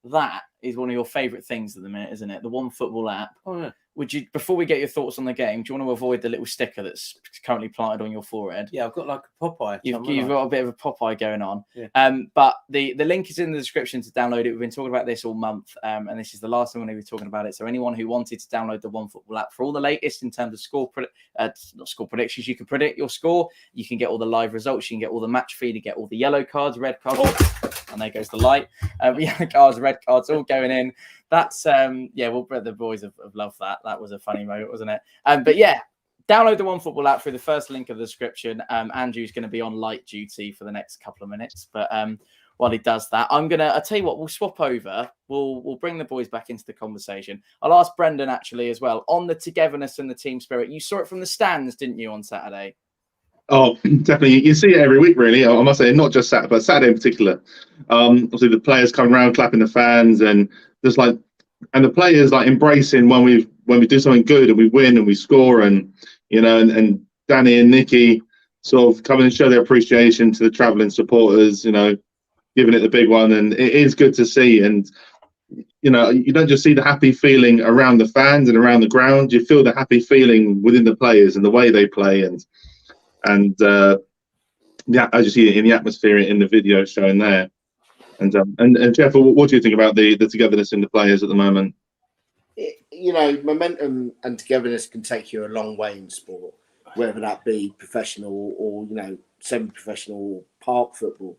S2: that is one of your favourite things at the minute, isn't it? The One Football app.
S1: Oh, yeah.
S2: Would you, before we get your thoughts on the game, do you want to avoid the little sticker that's currently planted on your forehead?
S1: Yeah, I've got like a Popeye.
S2: You've got a bit of a Popeye going on.
S1: Yeah.
S2: But the link is in the description to download it. We've been talking about this all month, and this is the last time we're going to be talking about it. So anyone who wanted to download the One Football app for all the latest in terms of not score predictions, you can predict your score. You can get all the live results. You can get all the match feed. You get all the yellow cards, red cards. And there goes the light. Yellow cards, red cards, all going in. That's the boys have loved that. That was a funny moment, wasn't it? But yeah, download the One Football app through the first link of the description. Andrew's going to be on light duty for the next couple of minutes, but while he does that, I'll tell you what, we'll swap over. We'll bring the boys back into the conversation. I'll ask Brendan actually as well on the togetherness and the team spirit. You saw it from the stands, didn't you, on Saturday?
S3: Oh, definitely. You see it every week, really. I must say, not just Saturday, but Saturday in particular. Obviously, the players come around, clapping the fans, and just and the players embracing when we do something good and we win and we score, and and Danny and Nikki sort of come and show their appreciation to the travelling supporters. Giving it the big one, and it is good to see. And you don't just see the happy feeling around the fans and around the ground. You feel the happy feeling within the players and the way they play, and as you see in the atmosphere in the video showing there. And Jeff, what do you think about the togetherness in the players at the moment?
S5: Momentum and togetherness can take you a long way in sport, whether that be professional or semi-professional or park football.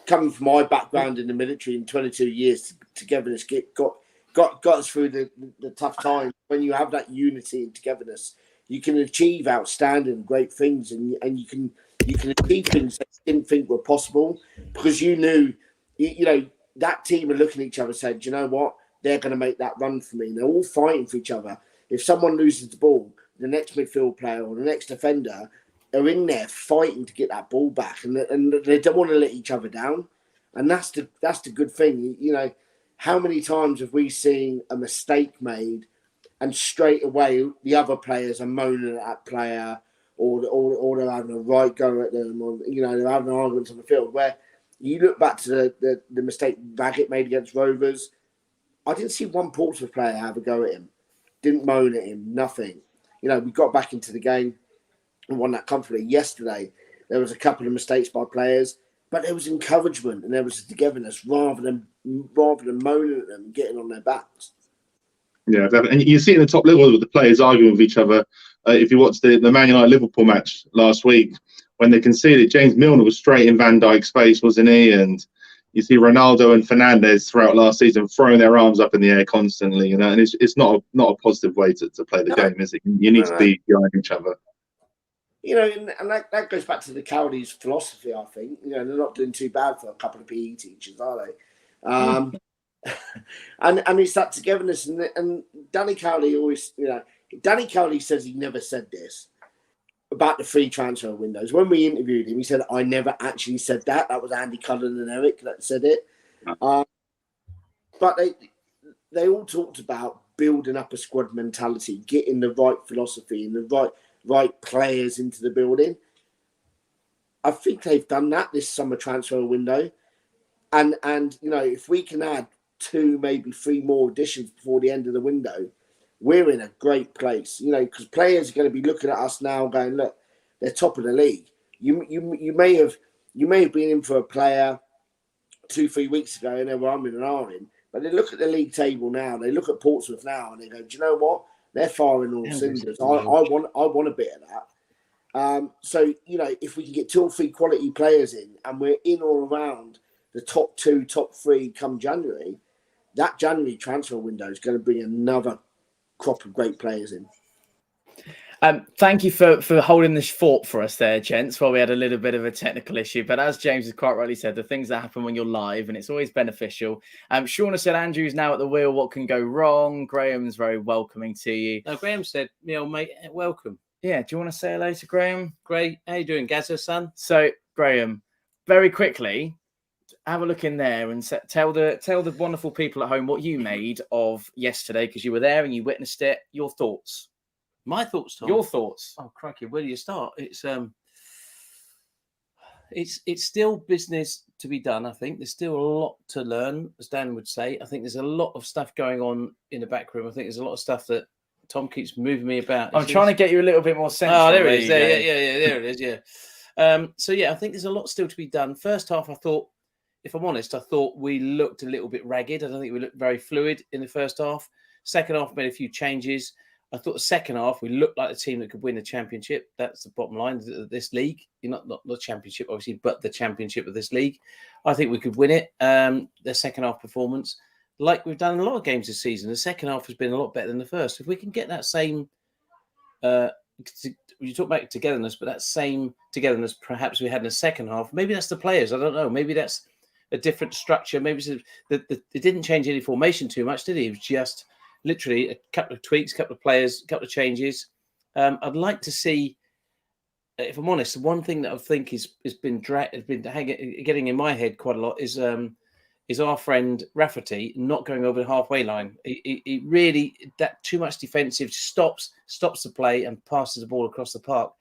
S5: Coming from my background in the military in 22 years, togetherness got us through the tough times. When you have that unity and togetherness, you can achieve outstanding, great things, and you can achieve things that you didn't think were possible, because you knew, that team are looking at each other and said, you know what, they're going to make that run for me. And they're all fighting for each other. If someone loses the ball, the next midfield player or the next defender are in there fighting to get that ball back, and they don't want to let each other down. And that's the good thing. How many times have we seen a mistake made, and straight away the other players are moaning at that player, or they're having a right go at them, or they're having arguments on the field. Where you look back to the mistake Baggett made against Rovers, I didn't see one Portsmouth player have a go at him, didn't moan at him, nothing. We got back into the game and won that comfortably. Yesterday there was a couple of mistakes by players, but there was encouragement and there was togetherness rather than moaning at them and getting on their backs.
S3: Yeah, definitely. And you see in the top level with the players arguing with each other. If you watched the Man United Liverpool match last week, when they conceded, James Milner was straight in Van Dijk's face, wasn't he? And you see Ronaldo and Fernandes throughout last season throwing their arms up in the air constantly, and it's not a positive way to play the game, is it? You need to be behind each other.
S5: And that goes back to the Cowley's philosophy, I think. They're not doing too bad for a couple of PE teachers, are they? And it's that togetherness. And Danny Cowley always, Danny Cowley says he never said this about the free transfer windows. When we interviewed him, he said, I never actually said that. That was Andy Cullen and Eric that said it. But they all talked about building up a squad mentality, getting the right philosophy and the right players into the building. I think they've done that this summer transfer window. And if we can add 2, maybe 3 more additions before the end of the window, we're in a great place, because players are going to be looking at us now going, look, they're top of the league. You may have been in for a player 2-3 weeks ago and they were umming and ahhing, but they look at the league table now, they look at Portsmouth now and they go, do you know what? They're firing all cylinders. I want a bit of that. So, if we can get 2 or 3 quality players in and we're in or around the top 2, top 3 come January, that January transfer window is going to bring another crop of great players in.
S2: Thank you for holding this fort for us there, gents, while we had a little bit of a technical issue. But as James has quite rightly said, the things that happen when you're live, and it's always beneficial. Shauna said Andrew's now at the wheel. What can go wrong? Graham's very welcoming to you.
S9: No, Graham said, mate, welcome.
S2: Yeah, do you want to say hello to Graham?
S9: Great. How you doing, Gazza, son?
S2: So, Graham, very quickly, have a look in there and tell the wonderful people at home what you made of yesterday, because you were there and you witnessed it. Your thoughts.
S9: My thoughts, Tom.
S2: Your thoughts.
S9: Oh, crikey, where do you start? It's still business to be done, I think. There's still a lot to learn, as Dan would say. I think there's a lot of stuff going on in the back room. I think there's a lot of stuff that Tom keeps moving me about.
S2: I'm trying to get you a little bit more central.
S9: Oh, there it is. There it is, yeah. So, yeah, I think there's a lot still to be done. First half, I thought, if I'm honest, I thought we looked a little bit ragged. I don't think we looked very fluid in the first half. Second half, made a few changes. I thought the second half, we looked like a team that could win the championship. That's the bottom line of this league. Not the championship, obviously, but the championship of this league. I think we could win it. The second half performance, like we've done in a lot of games this season, the second half has been a lot better than the first. If we can get that same, you talk about togetherness, but that same togetherness perhaps we had in the second half, maybe that's the players. I don't know. Maybe that's a different structure. Maybe it didn't change any formation too much, did he? It was just literally a couple of tweaks, a couple of players, a couple of changes. I'd like to see, if I'm honest, one thing that I think has been getting in my head quite a lot is our friend Rafferty not going over the halfway line. He really, that too much defensive, stops the play and passes the ball across the park.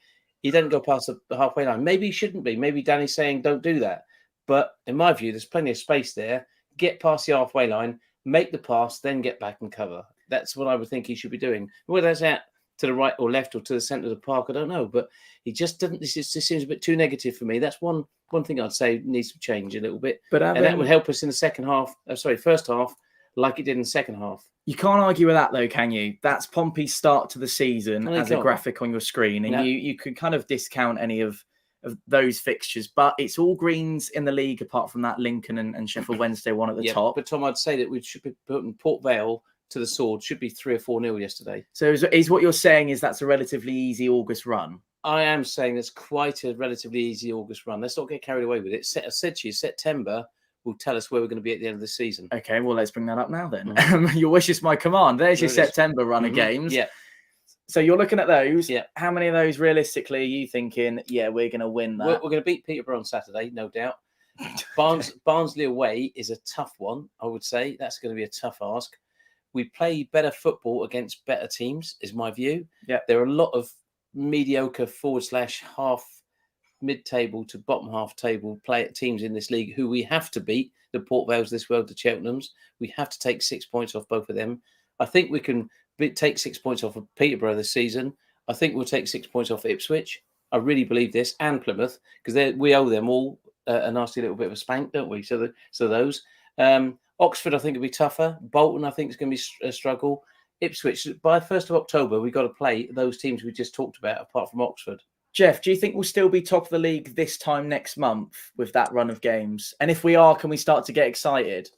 S9: He doesn't go past the halfway line. Maybe he shouldn't be. Maybe Danny's saying don't do that. But in my view, there's plenty of space there. Get past the halfway line, make the pass, then get back and cover. That's what I would think he should be doing. Whether that's out to the right or left or to the centre of the park, I don't know. But he just doesn't. This seems a bit too negative for me. That's one thing I'd say needs to change a little bit. But and that would help us in the first half, like it did in the second half.
S2: You can't argue with that, though, can you? That's Pompey's start to the season as a graphic on your screen, and you could kind of discount any of those fixtures, but it's all greens in the league apart from that Lincoln and Sheffield Wednesday one at the top.
S9: But Tom, I'd say that we should be putting Port Vale to the sword. Should be 3 or 4-0 yesterday.
S2: So is what you're saying is that's a relatively easy August run?
S9: I am saying that's quite a relatively easy August run. Let's not get carried away with it. I said to you, September will tell us where we're going to be at the end of the season.
S2: Okay, well, let's bring that up now then. Your wish is my command. There's your September run of games.
S9: Yeah.
S2: So you're looking at those.
S9: Yeah.
S2: How many of those realistically are you thinking, we're going to win that?
S9: We're going to beat Peterborough on Saturday, no doubt. Barnsley away is a tough one, I would say. That's going to be a tough ask. We play better football against better teams, is my view.
S2: Yeah.
S9: There are a lot of mediocre / half mid-table to bottom half table teams in this league who we have to beat. The Port Vales this world, the Cheltenhams. We have to take 6 points off both of them. I think we can take 6 points off of Peterborough this season. I think we'll take 6 points off Ipswich. I really believe this, and Plymouth, because we owe them all a nasty little bit of a spank, don't we? So those. Oxford, I think, will be tougher. Bolton, I think, is going to be a struggle. Ipswich, by 1st of October, we've got to play those teams we just talked about, apart from Oxford.
S2: Jeff, do you think we'll still be top of the league this time next month with that run of games? And if we are, can we start to get excited?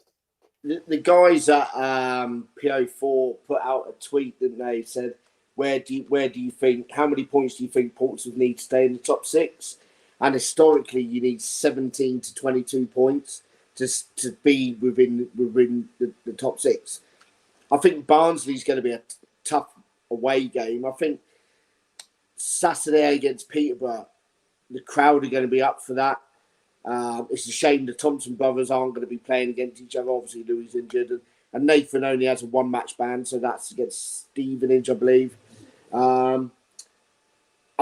S5: The guys at PO4 put out a tweet, didn't they? Said, where do you think, how many points do you think Portsmouth need to stay in the top 6? And historically, you need 17 to 22 points to be within the top 6. I think Barnsley's going to be a tough away game. I think Saturday against Peterborough, the crowd are going to be up for that. It's a shame the Thompson brothers aren't going to be playing against each other. Obviously, Louis injured, and Nathan only has a 1-match ban, so that's against Stevenage, I believe. I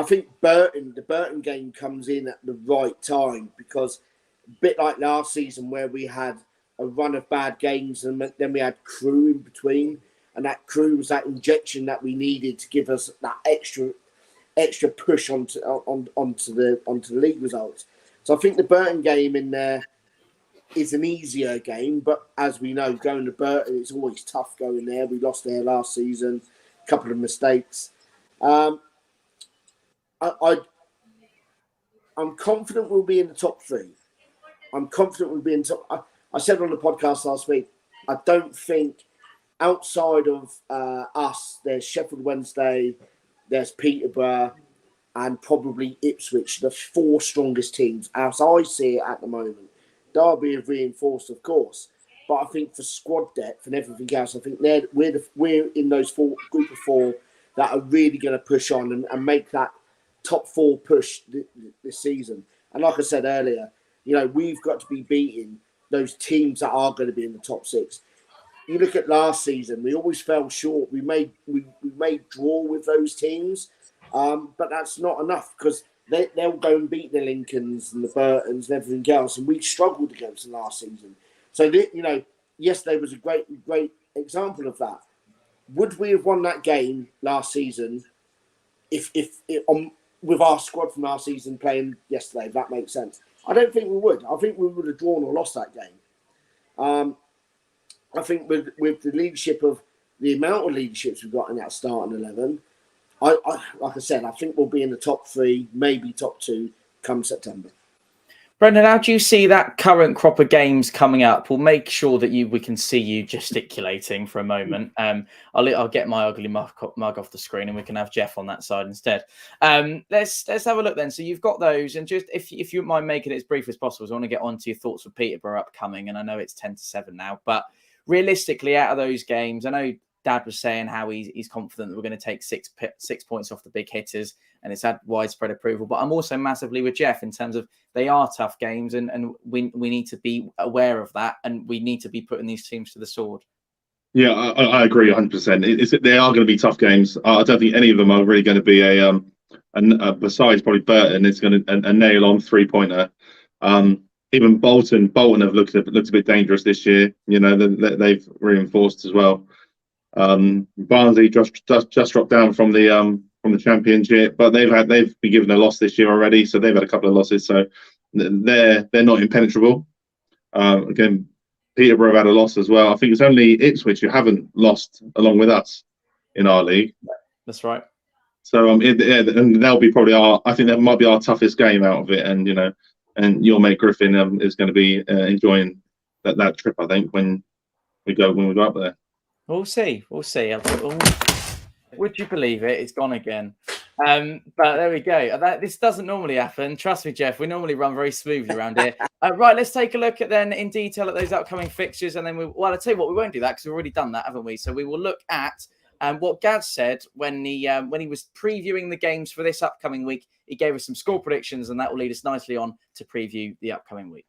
S5: think the Burton game comes in at the right time because a bit like last season where we had a run of bad games and then we had Crewe in between, and that Crewe was that injection that we needed to give us that extra push onto the league results. So I think the Burton game in there is an easier game, but as we know, going to Burton, it's always tough going there. We lost there last season, a couple of mistakes. I'm confident we'll be in the top 3. I'm confident we'll be in top. I said on the podcast last week, I don't think outside of us, there's Sheffield Wednesday, there's Peterborough, and probably Ipswich, the 4 strongest teams, as I see it at the moment. Derby have reinforced, of course, but I think for squad depth and everything else, I think we're in those group of 4 that are really going to push on and make that top 4 push this season. And like I said earlier, we've got to be beating those teams that are going to be in the top 6. You look at last season, we always fell short. We made draw with those teams. But that's not enough because they'll go and beat the Lincolns and the Burtons and everything else, and we struggled against them last season. So, yesterday was a great example of that. Would we have won that game last season if with our squad from last season playing yesterday? If that makes sense. I don't think we would. I think we would have drawn or lost that game. I think with the leadership of the amount of leaderships we've got in that starting 11. Like I said, I think we'll be in the top 3, maybe top 2 come September.
S1: Brendan, how do you see that current crop of games coming up? We'll make sure that we can see you gesticulating for a moment. I'll get my ugly mug off the screen, and we can have Jeff on that side instead. Let's have a look then. So you've got those, and just if you wouldn't mind making it as brief as possible, I want to get on to your thoughts for Peterborough upcoming. And I know it's 10-7 now, but realistically, out of those games, I know Dad was saying how he's confident that we're going to take 6 points off the big hitters, and it's had widespread approval. But I'm also massively with Jeff in terms of they are tough games, and we need to be aware of that, and we need to be putting these teams to the sword.
S3: Yeah, I agree 100%. They are going to be tough games. I don't think any of them are really going to be besides probably Burton, it's going to a nail on 3-pointer. Even Bolton have looked a bit dangerous this year. They've reinforced as well. Barnsley just dropped down from the championship, but they've been given a loss this year already, so they've had a couple of losses. So they're not impenetrable. Again, Peterborough have had a loss as well. I think it's only Ipswich who haven't lost along with us in our league.
S1: That's right.
S3: So and they'll be probably I think that might be our toughest game out of it. And and your mate Griffin is going to be enjoying that trip. I think when we go up there.
S1: We'll see. Would you believe it? It's gone again. But there we go. This doesn't normally happen. Trust me, Jeff. We normally run very smoothly around here. Right, let's take a look at then in detail at those upcoming fixtures, and then I'll tell you what, we won't do that because we've already done that, haven't we? So we will look at what Gaz said when he was previewing the games for this upcoming week. He gave us some score predictions, and that will lead us nicely on to preview the upcoming week.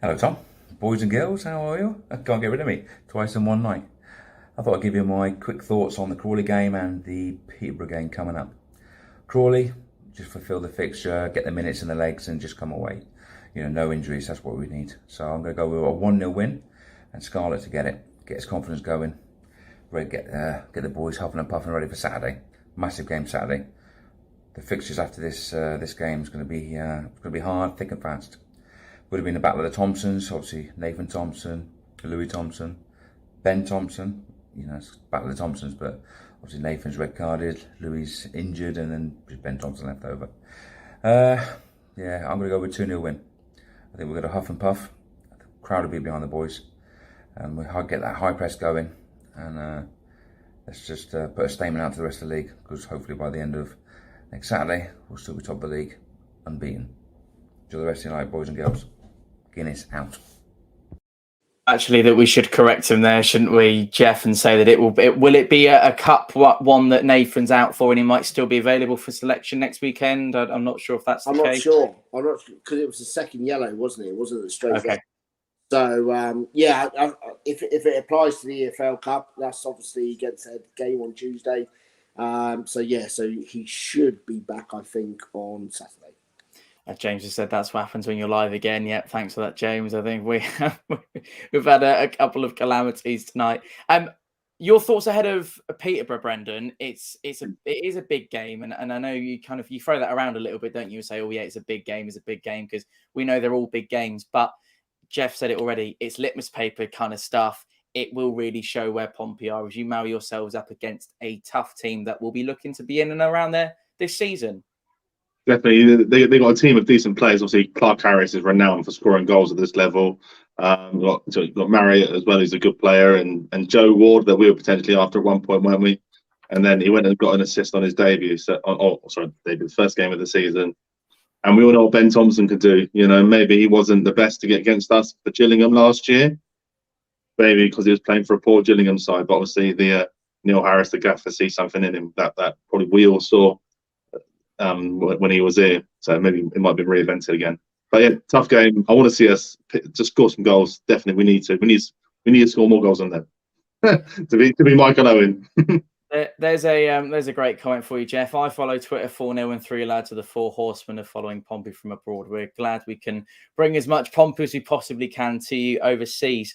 S6: Hello, Tom. Boys and girls, how are you? Can't get rid of me twice in one night. I thought I'd give you my quick thoughts on the Crawley game and the Peterborough game coming up. Crawley, just fulfil the fixture, get the minutes in the legs and just come away. No injuries, that's what we need. So I'm going to go with a 1-0 win and Scarlett to get his confidence going. Get the boys huffing and puffing ready for Saturday. Massive game Saturday. The fixtures after this game is going to be hard, thick and fast. Would have been the battle of the Thompsons, obviously Nathan Thompson, Louis Thompson, Ben Thompson. It's battle of the Thompsons, but obviously Nathan's red carded, Louis injured, and then just Ben Thompson left over. I'm going to go with 2-0 win. I think we're going to huff and puff. The crowd will be behind the boys, and we'll get that high press going. And let's just put a statement out to the rest of the league, because hopefully by the end of next Saturday, we'll still be top of the league, unbeaten. Enjoy the rest of your night, boys and girls. Guinness out.
S1: Actually, that we should correct him there, shouldn't we, Jeff, and say that will it be a cup one that Nathan's out for, and he might still be available for selection next weekend? I'm not sure if that's the case.
S5: I'm not sure because it was the second yellow, wasn't it? It wasn't the straight.
S1: Okay.
S5: So if it applies to the EFL Cup, that's obviously against a game on Tuesday. So he should be back, I think, on Saturday.
S1: James has said that's what happens when you're live again. Yep, thanks for that, James. I think we've had a couple of calamities tonight. Your thoughts ahead of Peterborough, Brendan? It is a big game, and I know you throw that around a little bit, don't you? And say, oh yeah, it's a big game, because we know they're all big games. But Jeff said it already. It's litmus paper kind of stuff. It will really show where Pompey are as you marry yourselves up against a tough team that will be looking to be in and around there this season.
S3: Definitely, they got a team of decent players. Obviously, Clark Harris is renowned for scoring goals at this level. Got Marriott as well, who's a good player, and Joe Ward that we were potentially after at one point, weren't we? And then he went and got an assist on his debut. The first game of the season. And we all know what Ben Thompson could do. You know, maybe he wasn't the best to get against us for Gillingham last year. Maybe because he was playing for a poor Gillingham side. But obviously, the Neil Harris, the gaffer, sees something in him that probably we all saw when he was here. So maybe it might be reinvented again. But yeah, tough game. I want to see us just score some goals. Definitely, we need to score more goals than them. to be Michael Owen.
S1: There's a great comment for you, Jeff. I follow Twitter 4-0 and 3 lads of the 4 horsemen of following Pompey from abroad. We're glad we can bring as much Pompey as we possibly can to you overseas.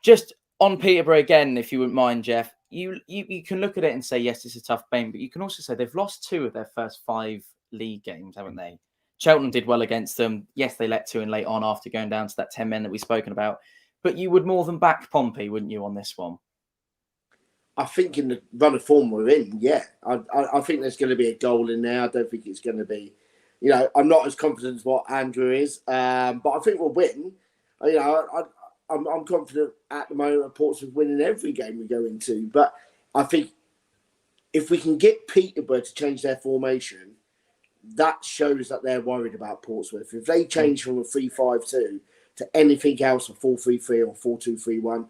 S1: Just on Peterborough again, if you wouldn't mind, Jeff, you can look at it and say, yes, it's a tough game, but you can also say they've lost 2 of their first 5 league games, haven't they? Cheltenham did well against them. Yes, they let 2 in late on after going down to that 10 men that we've spoken about. But you would more than back Pompey, wouldn't you, on this one?
S5: I think in the run of form we're in, yeah. I think there's going to be a goal in there. I don't think it's going to be, I'm not as confident as what Andrew is, but I think we'll win. I'm confident at the moment of Portsmouth winning every game we go into. But I think if we can get Peterborough to change their formation, that shows that they're worried about Portsmouth. If they change from a 3-5-2 to anything else, a 4-3-3 or 4-2-3-1,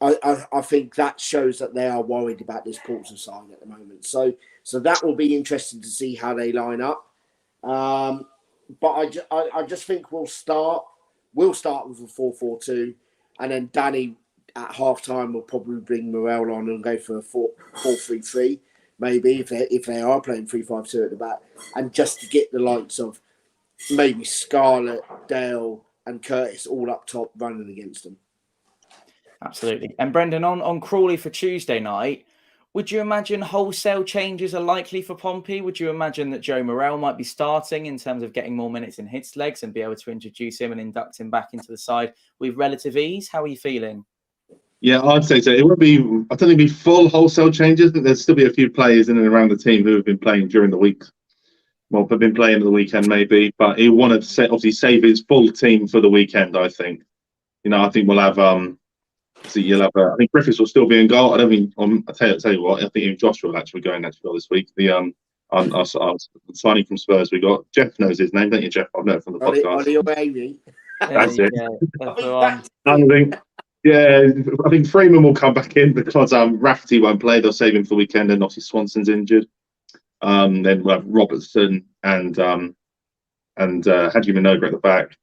S5: I think that shows that they are worried about this Portsmouth side at the moment. So that will be interesting to see how they line up. But I just think we'll start with a 4-4-2, and then Danny at half time will probably bring Morel on and go for a 4-3-3, maybe if they are playing 3-5-2 at the back, and just to get the likes of maybe Scarlett, Dale, and Curtis all up top running against them.
S1: Absolutely. And Brendan, on Crawley for Tuesday night, would you imagine wholesale changes are likely for Pompey? Would you imagine that Joe Morel might be starting in terms of getting more minutes in his legs and be able to introduce him and induct him back into the side with relative ease? How are you feeling?
S3: Yeah, I'd say so. It won't be, I don't think it'll be full wholesale changes, but there'll still be a few players in and around the team who have been playing during the week. Well, have been playing at the weekend maybe, but he'll want to obviously save his full team for the weekend, I think. I think we'll have... I think Griffiths will still be in goal. I don't think. I'll tell you what. I think even Joshua will actually go in this week. The our signing from Spurs we got. Jeff knows his name, don't you, Jeff? I've known it from the podcast. That's it. I think Freeman will come back in because Rafferty won't play. They'll save him for the weekend, and obviously Swanson's injured. Then we'll have Robertson and Haji Minogue at the back,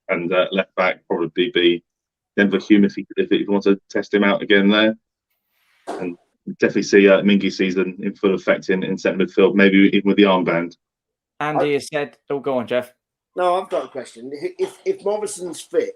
S3: and left back probably be Denver Hume if you want to test him out again there. And definitely see Mingy season in full effect in centre midfield, maybe even with the armband.
S1: Andy has said, go on, Jeff.
S5: No, I've got a question. If Morrison's fit,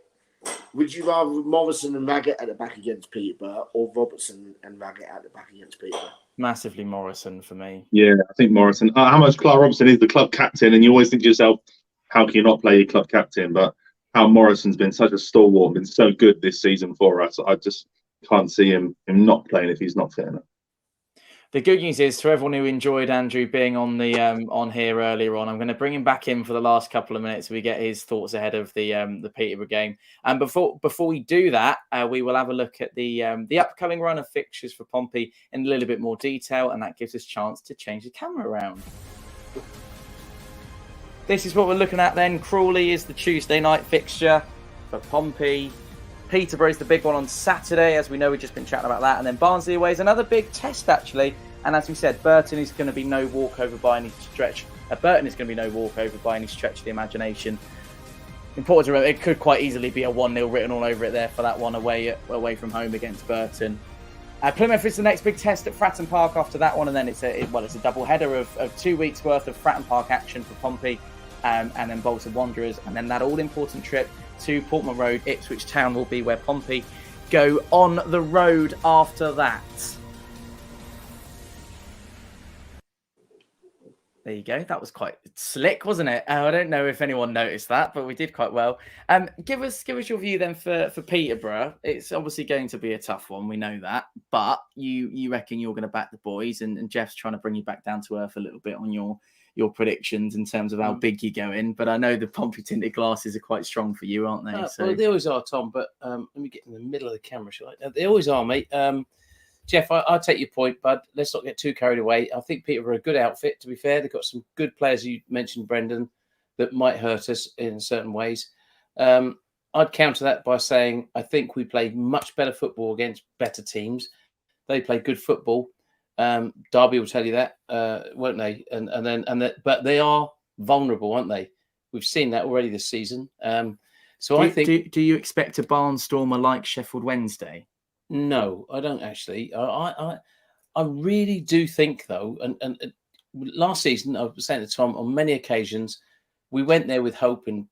S5: would you rather Morrison and Raggett at the back against Peterborough or Robertson and Raggett at the back against Peterborough?
S1: Massively Morrison for me.
S3: Yeah, I think Morrison. How much Clark Robertson is the club captain, and you always think to yourself, how can you not play your club captain? But how Morrison's been such a stalwart, been so good this season for us. I just can't see him not playing if he's not fit enough.
S1: The good news is, for everyone who enjoyed Andrew being on the on here earlier on, I'm going to bring him back in for the last couple of minutes so we get his thoughts ahead of the Peterborough game. And before we do that, we will have a look at the upcoming run of fixtures for Pompey in a little bit more detail, and that gives us a chance to change the camera around. This is what we're looking at then. Crawley is the Tuesday night fixture for Pompey. Peterborough is the big one on Saturday, as we know, we've just been chatting about that. And then Barnsley away is another big test, actually. And as we said, Burton is going to be no walkover by any stretch. Of the imagination. Important to remember, it could quite easily be a 1-0 written all over it there for that one away from home against Burton. Plymouth is the next big test at Fratton Park after that one, and then it's a double header of 2 weeks worth of Fratton Park action for Pompey, and then Bolton Wanderers, and then that all-important trip to Portman Road, Ipswich Town will be where Pompey go on the road after that. There you go. That was quite slick, wasn't it? I don't know if anyone noticed that, but we did quite well. Give us your view then for Peterborough. It's obviously going to be a tough one. We know that, but you reckon you're going to back the boys, and Jeff's trying to bring you back down to earth a little bit on your predictions in terms of how big you go in. But I know the Pompey tinted glasses are quite strong for you, aren't they?
S9: Well, they always are, Tom. But let me get in the middle of the camera, shall I? They always are, mate. Jeff, I'll take your point, but let's not get too carried away. I think Peterborough are a good outfit, to be fair. They've got some good players, you mentioned, Brendan, that might hurt us in certain ways. I'd counter that by saying I think we play much better football against better teams. They play good football. Derby will tell you that, won't they? But they are vulnerable, aren't they? We've seen that already this season. I think.
S2: Do you expect a barnstormer like Sheffield Wednesday?
S9: No, I don't actually. I really do think though, and last season I was saying to Tom on many occasions, we went there with hope and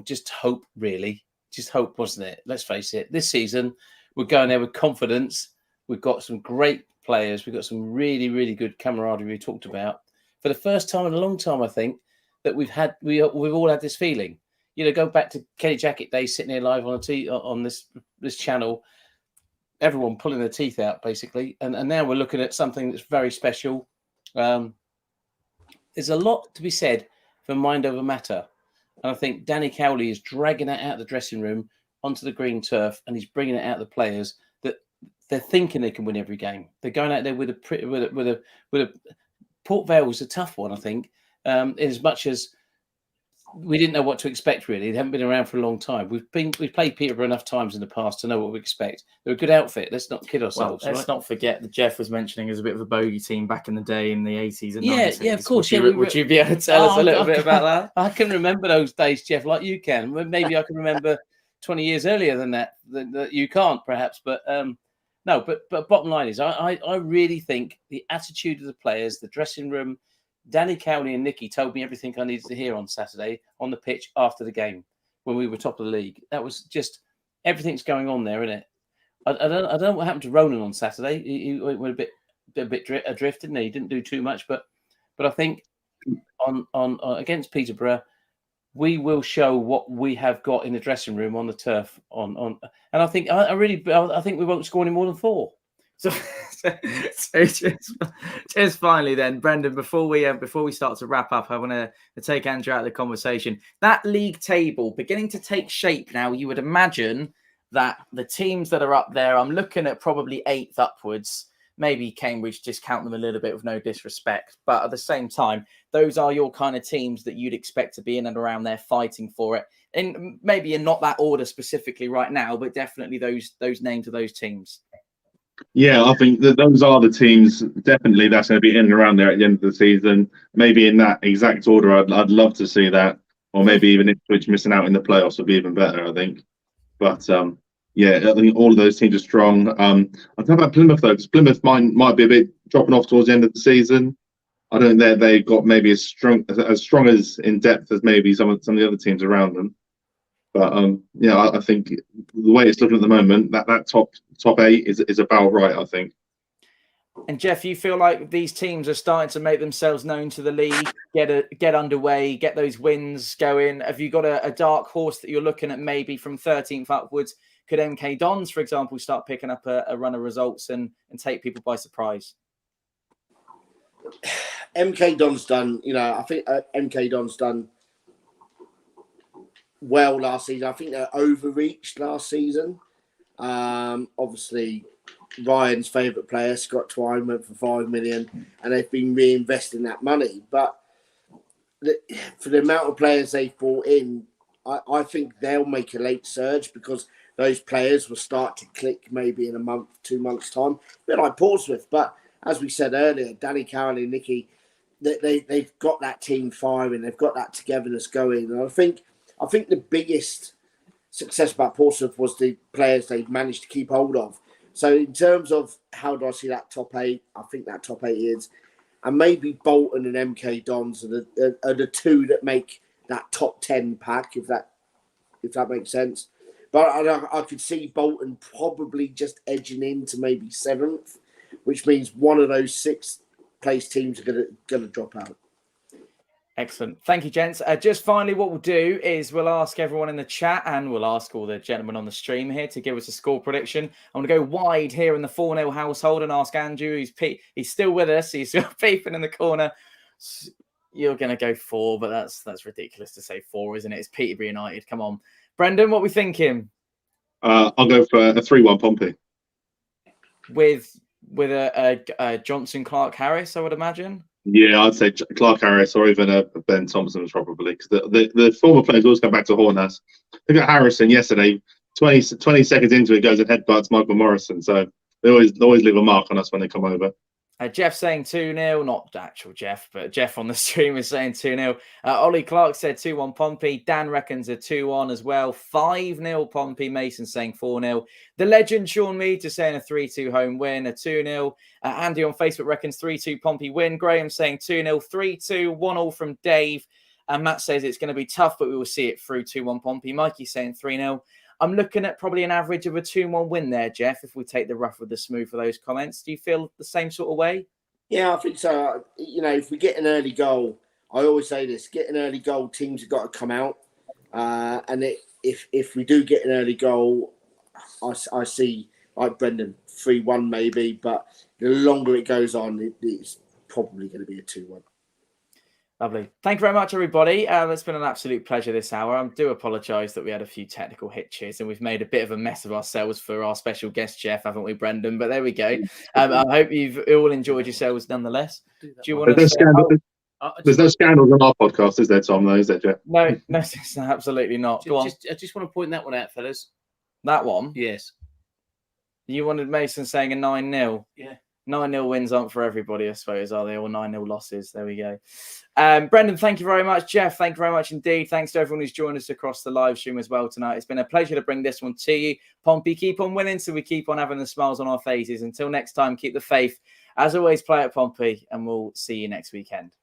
S9: just hope, really, just hope, wasn't it? Let's face it. This season we're going there with confidence. We've got some great players. We've got some really, really good camaraderie we talked about. For the first time in a long time, I think that we've all had this feeling. You know, go back to Kenny Jackett days, sitting here live on this channel, everyone pulling their teeth out basically, and now we're looking at something that's very special. There's a lot to be said for mind over matter, and I think Danny Cowley is dragging that out of the dressing room onto the green turf, and he's bringing it out of the players that they're thinking they can win every game. They're going out there with a Port Vale was a tough one, I think, in as much as we didn't know what to expect, really. They haven't been around for a long time. We've played Peterborough enough times in the past to know what we expect. They're a good outfit. Let's not kid ourselves.
S2: Let's not forget that Jeff was mentioning as a bit of a bogey team back in the day in the 80s and 90s.
S9: Yeah, of course.
S2: Would you be able to tell us a little bit about that?
S9: I can remember those days, Jeff, like you can. Maybe I can remember 20 years earlier than that you can't, perhaps. But no, but bottom line is I really think the attitude of the players, the dressing room, Danny Cowley and Nicky told me everything I needed to hear on Saturday on the pitch after the game when we were top of the league. That was just everything's going on there, isn't it? I don't know what happened to Ronan on Saturday. He went a bit adrift, didn't he? He didn't do too much, but I think on against Peterborough, we will show what we have got in the dressing room on the turf. And I think I think we won't score any more than 4.
S2: So just finally then, Brendan, before we start to wrap up, I want to take Andrew out of the conversation. That league table beginning to take shape now. You would imagine that the teams that are up there, I'm looking at probably 8th upwards, maybe Cambridge, just count them a little bit with no disrespect. But at the same time, those are your kind of teams that you'd expect to be in and around there fighting for it. And maybe in not that order specifically right now, but definitely those names of those teams.
S3: Yeah, I think that those are the teams definitely that's going to be in and around there at the end of the season. Maybe in that exact order, I'd love to see that, or maybe even Ipswich missing out in the playoffs would be even better, I think. But yeah, I think all of those teams are strong. I'll talk about Plymouth though, because Plymouth might be a bit dropping off towards the end of the season. I don't think they've got maybe as strong as in depth as maybe some of the other teams around them. But yeah, I think the way it's looking at the moment, that top 8 is about right, I think.
S2: And Jeff, you feel like these teams are starting to make themselves known to the league, get underway, get those wins going. Have you got a dark horse that you're looking at maybe from 13th upwards? Could MK Dons, for example, start picking up a run of results and take people by surprise?
S5: MK Dons done, I think MK Dons done well last season. I think they overreached last season. Obviously, Ryan's favourite player, Scott Twine, went for 5 million, and they've been reinvesting that money. But for the amount of players they've brought in, I think they'll make a late surge because those players will start to click maybe in a month, 2 months' time. A bit like Portsmouth. But as we said earlier, Danny Cowley and Nicky, they've got that team firing. They've got that togetherness going. And I think the biggest success about Portsmouth was the players they managed to keep hold of. So in terms of how do I see that top 8, I think that top 8 is, and maybe Bolton and MK Dons are the 2 that make that top 10 pack, if that makes sense. But I could see Bolton probably just edging into maybe 7th, which means one of those 6th place teams are gonna drop out.
S2: Excellent. Thank you, gents. Just finally, what we'll do is we'll ask everyone in the chat and we'll ask all the gentlemen on the stream here to give us a score prediction. I'm going to go wide here in the 4-0 household and ask Andrew. He's still with us. He's still peeping in the corner. You're going to go 4, but that's ridiculous to say 4, isn't it? It's Peterborough United. Come on. Brendan, what are we thinking?
S3: I'll go for a 3-1 Pompey.
S2: With
S1: with a Johnson Clark Harris, I would imagine.
S3: Yeah, I'd say Clark Harris or even a Ben Thompson probably, because the former players always come back to Hornas. Look at Harrison yesterday, 20 seconds into it, goes and headbutts Michael Morrison. So they always leave a mark on us when they come over.
S1: Jeff saying 2-0, not actual Jeff, but Jeff on the stream is saying 2-0. Ollie Clark said 2-1 Pompey. Dan reckons a 2-1 as well. 5-0 Pompey. Mason saying 4-0. The legend Sean Mead is saying a 3-2 home win, a 2-0. Andy on Facebook reckons 3-2 Pompey win. Graham saying 2-0, 3-2, 1-1 from Dave. And Matt says it's going to be tough, but we will see it through 2-1 Pompey. Mikey saying 3-0. I'm looking at probably an average of a 2-1 win there, Jeff, if we take the rough with the smooth for those comments. Do you feel the same sort of way?
S5: Yeah, I think so. If we get an early goal, I always say this, get an early goal, teams have got to come out. And if we do get an early goal, I see, like Brendan, 3-1 maybe, but the longer it goes on, it's probably going to be a 2-1.
S1: Lovely. Thank you very much, everybody. It's been an absolute pleasure this hour. I do apologise that we had a few technical hitches and we've made a bit of a mess of ourselves for our special guest, Jeff, haven't we, Brendan? But there we go. I hope you've all enjoyed yourselves nonetheless. Do you want to
S3: There's no scandals on our podcast, is there, Tom? Though, is there, Jeff?
S1: No, absolutely not. Go on.
S9: I just want to point that one out, fellas.
S1: That one?
S9: Yes.
S1: You wanted Mason saying a 9-0.
S9: Yeah.
S1: 9-0 wins aren't for everybody, I suppose, are they? Or 9-0 losses. There we go. Brendan, thank you very much. Jeff, thank you very much indeed. Thanks to everyone who's joined us across the live stream as well tonight. It's been a pleasure to bring this one to you. Pompey, keep on winning so we keep on having the smiles on our faces. Until next time, keep the faith. As always, play at Pompey, and we'll see you next weekend.